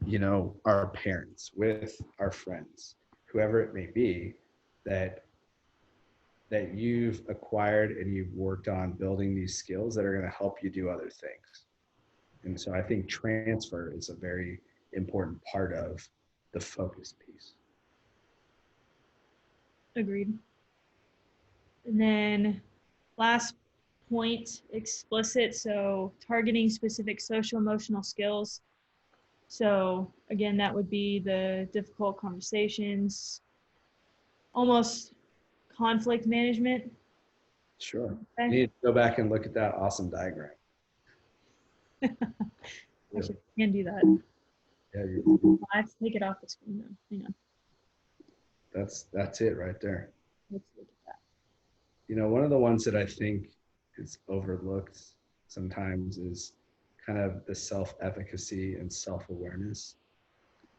you know, our parents, with our friends, whoever it may be, that that you've acquired and you've worked on building these skills that are going to help you do other things. And so I think transfer is a very important part of the focus piece. Agreed. And then last point, explicit. So targeting specific social emotional skills. So again, that would be the difficult conversations, almost conflict management. Sure. Okay. You need to go back and look at that awesome diagram. Actually, I can do that. Yeah, I have to take it off the screen though. Hang on. that's it right there. Let's look at that. You know, one of the ones that I think is overlooked sometimes is kind of the self-efficacy and self-awareness.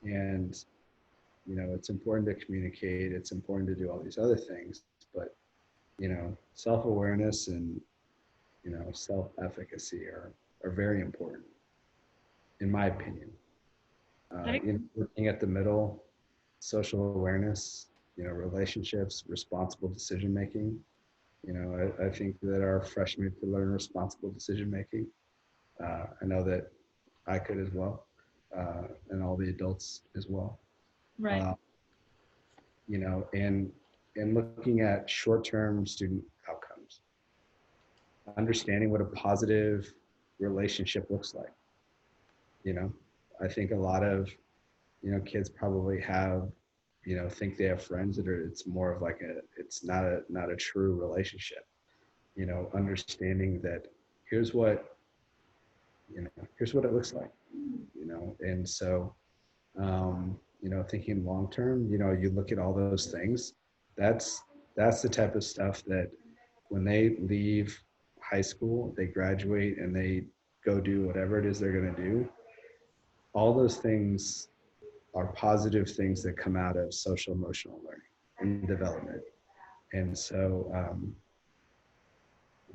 And, you know, it's important to communicate, it's important to do all these other things, but, you know, self-awareness and, you know, self-efficacy are very important, in my opinion. You know, looking at the middle, social awareness, you know, relationships, responsible decision making. You know, I think that our freshmen could learn responsible decision making. I know that I could as well, and all the adults as well. Right. You know, and looking at short-term student outcomes, understanding what a positive relationship looks like. You know, I think a lot of, you know, kids probably have, you know, think they have friends that are, it's more of like it's not a true relationship. You know, understanding that here's what, you know, here's what it looks like, you know. And so, you know, thinking long term, you know, you look at all those things, that's the type of stuff that when they leave high school, they graduate and they go do whatever it is they're going to do, all those things are positive things that come out of social emotional learning and development. And so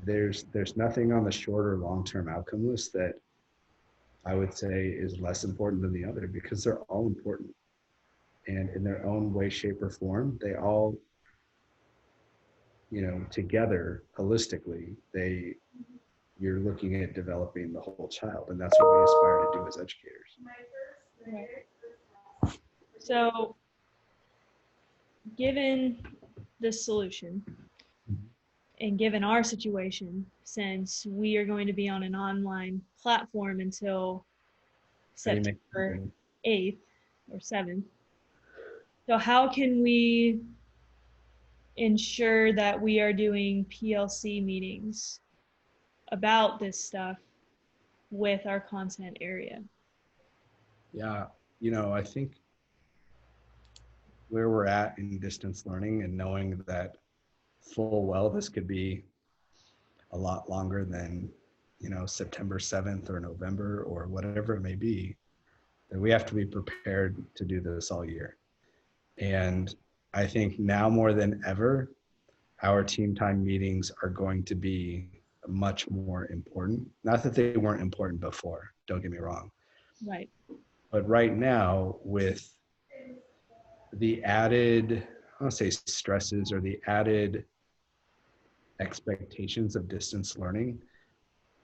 there's nothing on the short or long-term outcome list that I would say is less important than the other, because they're all important. And in their own way, shape, or form, they all, you know, together, holistically, you're looking at developing the whole child. And that's what we aspire to do as educators. Right. So given this solution and given our situation, since we are going to be on an online platform until September 8th or 7th, so how can we ensure that we are doing PLC meetings about this stuff with our content area? Yeah, you know, I think where we're at in distance learning and knowing that full well this could be a lot longer than, you know, September 7th or November or whatever it may be, that we have to be prepared to do this all year. And I think now more than ever, our team time meetings are going to be much more important. Not that they weren't important before, don't get me wrong. Right. But right now, with the added, I don't say stresses or the added expectations of distance learning,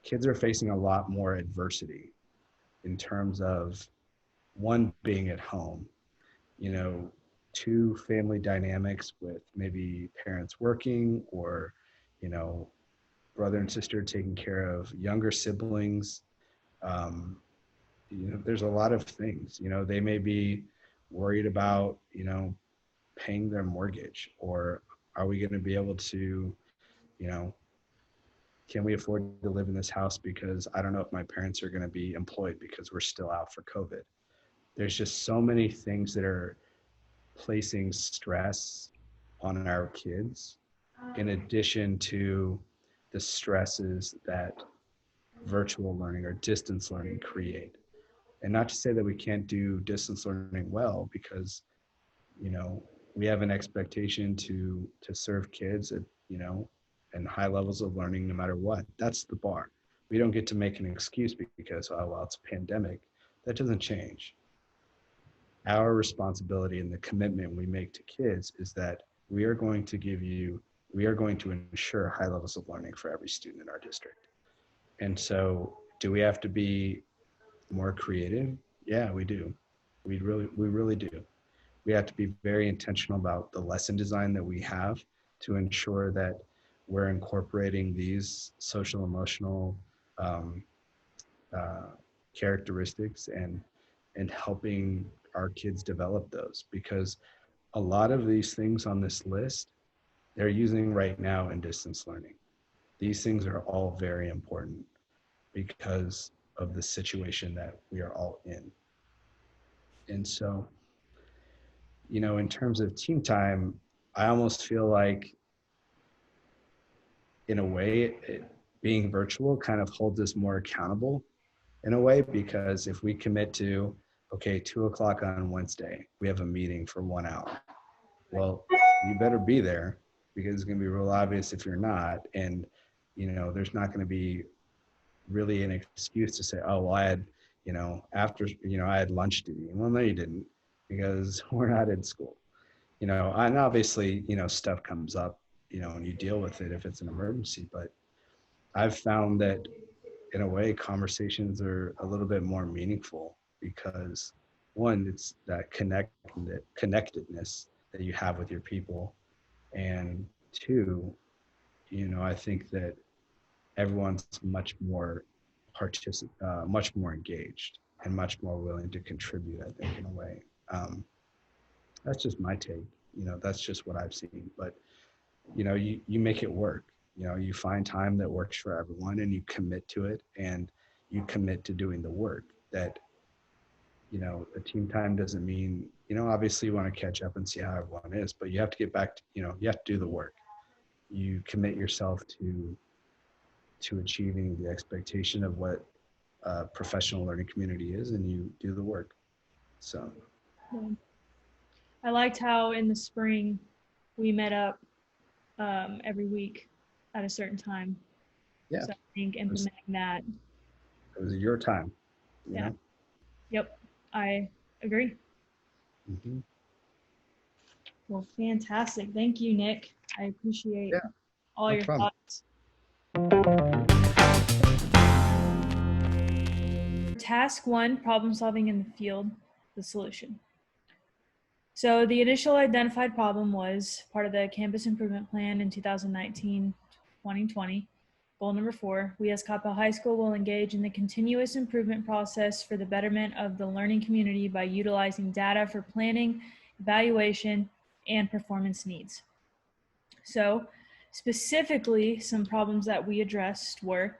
kids are facing a lot more adversity in terms of one, being at home, you know, two, family dynamics with maybe parents working, or, you know, brother and sister taking care of younger siblings. You know, there's a lot of things, you know, they may be worried about, you know, paying their mortgage, or are we going to be able to, you know, can we afford to live in this house, because I don't know if my parents are going to be employed because we're still out for COVID. There's just so many things that are placing stress on our kids, in addition to the stresses that virtual learning or distance learning create. And not to say that we can't do distance learning well, because, you know, we have an expectation to serve kids at, you know, and high levels of learning no matter what. That's the bar. We don't get to make an excuse because, oh, well, it's a pandemic. That doesn't change. our responsibility and the commitment we make to kids is that we are going to we are going to ensure high levels of learning for every student in our district. And so, do we have to be more creative? Yeah, we do. We really do. We have to be very intentional about the lesson design that we have to ensure that we're incorporating these social emotional um, uh, characteristics and helping our kids develop those, because a lot of these things on this list they're using right now in distance learning. These things are all very important because of the situation that we are all in. And so, in terms of team time, I almost feel like, in a way, being virtual kind of holds us more accountable in a way, because if we commit to, okay, 2 o'clock on Wednesday, we have a meeting for 1 hour. Well, you better be there, because it's going to be real obvious if you're not. And, there's not going to be really an excuse to say, oh, well, I had, after, I had lunch duty. Well, no, you didn't, because we're not in school, and obviously, stuff comes up, and you deal with it if it's an emergency. But I've found that, in a way, conversations are a little bit more meaningful because, one, it's that connectedness that you have with your people. And two, I think that everyone's much more engaged and much more willing to contribute, I think, in a way. That's just my take. That's just what I've seen. But, you make it work. You find time that works for everyone and you commit to it, and you commit to doing the work. That, a team time doesn't mean, obviously you want to catch up and see how everyone is, but you have to get back to, you have to do the work. You commit yourself to achieving the expectation of what a professional learning community is, and you do the work. So I liked how in the spring we met up every week at a certain time. yeah, So I think implementing that. it was your time. Yeah. Yep. I agree. Mm-hmm. Well, fantastic. Thank you, Nick. I appreciate Yeah, all no your problem. thoughts. Task 1, problem solving in the field, the solution. So the initial identified problem was part of the campus improvement plan in 2019-2020. Goal number 4, we as Coppell High School will engage in the continuous improvement process for the betterment of the learning community by utilizing data for planning, evaluation, and performance needs. So specifically, some problems that we addressed were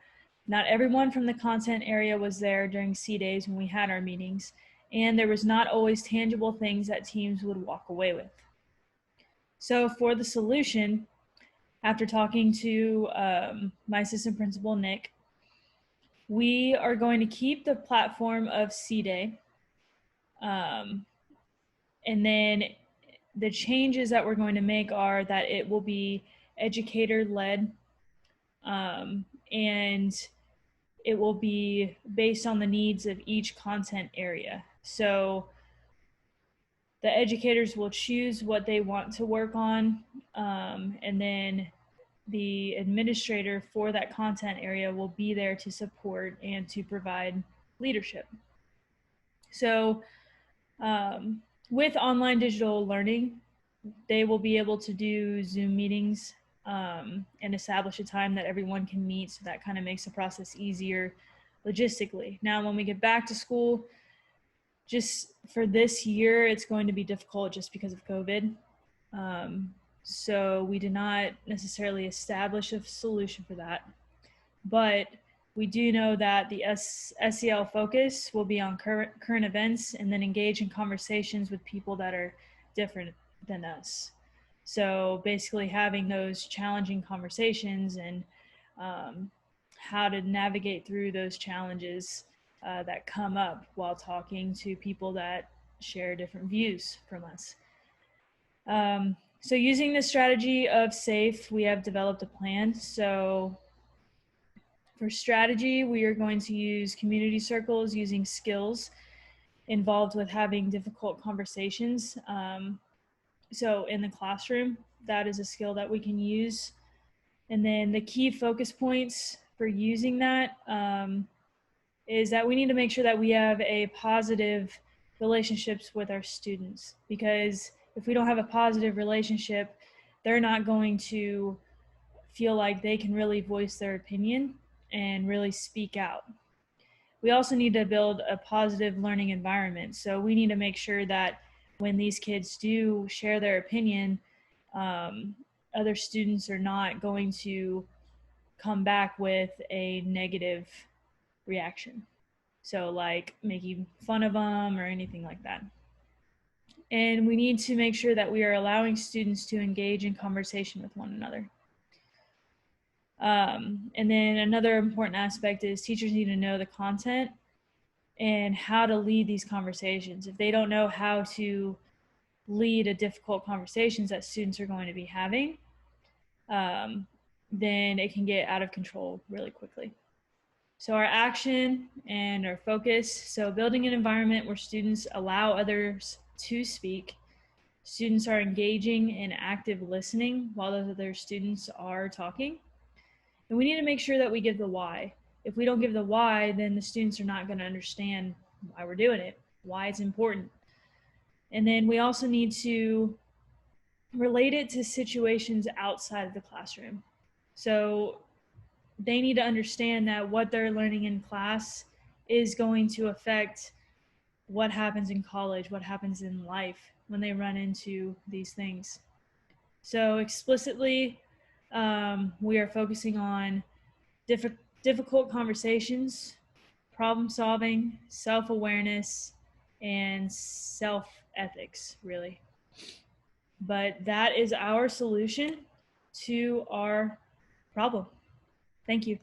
not everyone from the content area was there during C days when we had our meetings, and there was not always tangible things that teams would walk away with. So for the solution, after talking to my assistant principal, Nick, we are going to keep the platform of C Day. And then the changes that we're going to make are that it will be educator led, and it will be based on the needs of each content area. So the educators will choose what they want to work on, and then the administrator for that content area will be there to support and to provide leadership. So with online digital learning, they will be able to do Zoom meetings and establish a time that everyone can meet. So that kind of makes the process easier logistically. Now, when we get back to school, just for this year, it's going to be difficult just because of COVID. So we did not necessarily establish a solution for that. But we do know that the SEL focus will be on current events and then engage in conversations with people that are different than us. So basically having those challenging conversations and how to navigate through those challenges that come up while talking to people that share different views from us. So using the strategy of SAFE, we have developed a plan. So for strategy, we are going to use community circles using skills. involved with having difficult conversations. So in the classroom, that is a skill that we can use. And then the key focus points for using that is that we need to make sure that we have a positive relationships with our students, because if we don't have a positive relationship, they're not going to feel like they can really voice their opinion and really speak out. We also need to build a positive learning environment. So we need to make sure that when these kids do share their opinion, um, other students are not going to come back with a negative reaction. So, like making fun of them or anything like that. And we need to make sure that we are allowing students to engage in conversation with one another. And then another important aspect is teachers need to know the content and how to lead these conversations. If they don't know how to lead a difficult conversations that students are going to be having, um, then it can get out of control really quickly. So our action and our focus, so building an environment where students allow others to speak. Students are engaging in active listening while those other students are talking. And we need to make sure that we give the why. If we don't give the why, then the students are not going to understand why we're doing it, why it's important. And then we also need to relate it to situations outside of the classroom. So they need to understand that what they're learning in class is going to affect what happens in college, what happens in life when they run into these things. So explicitly, we are focusing on difficult conversations, problem solving, self awareness, and self ethics, really. But that is our solution to our problem. Thank you.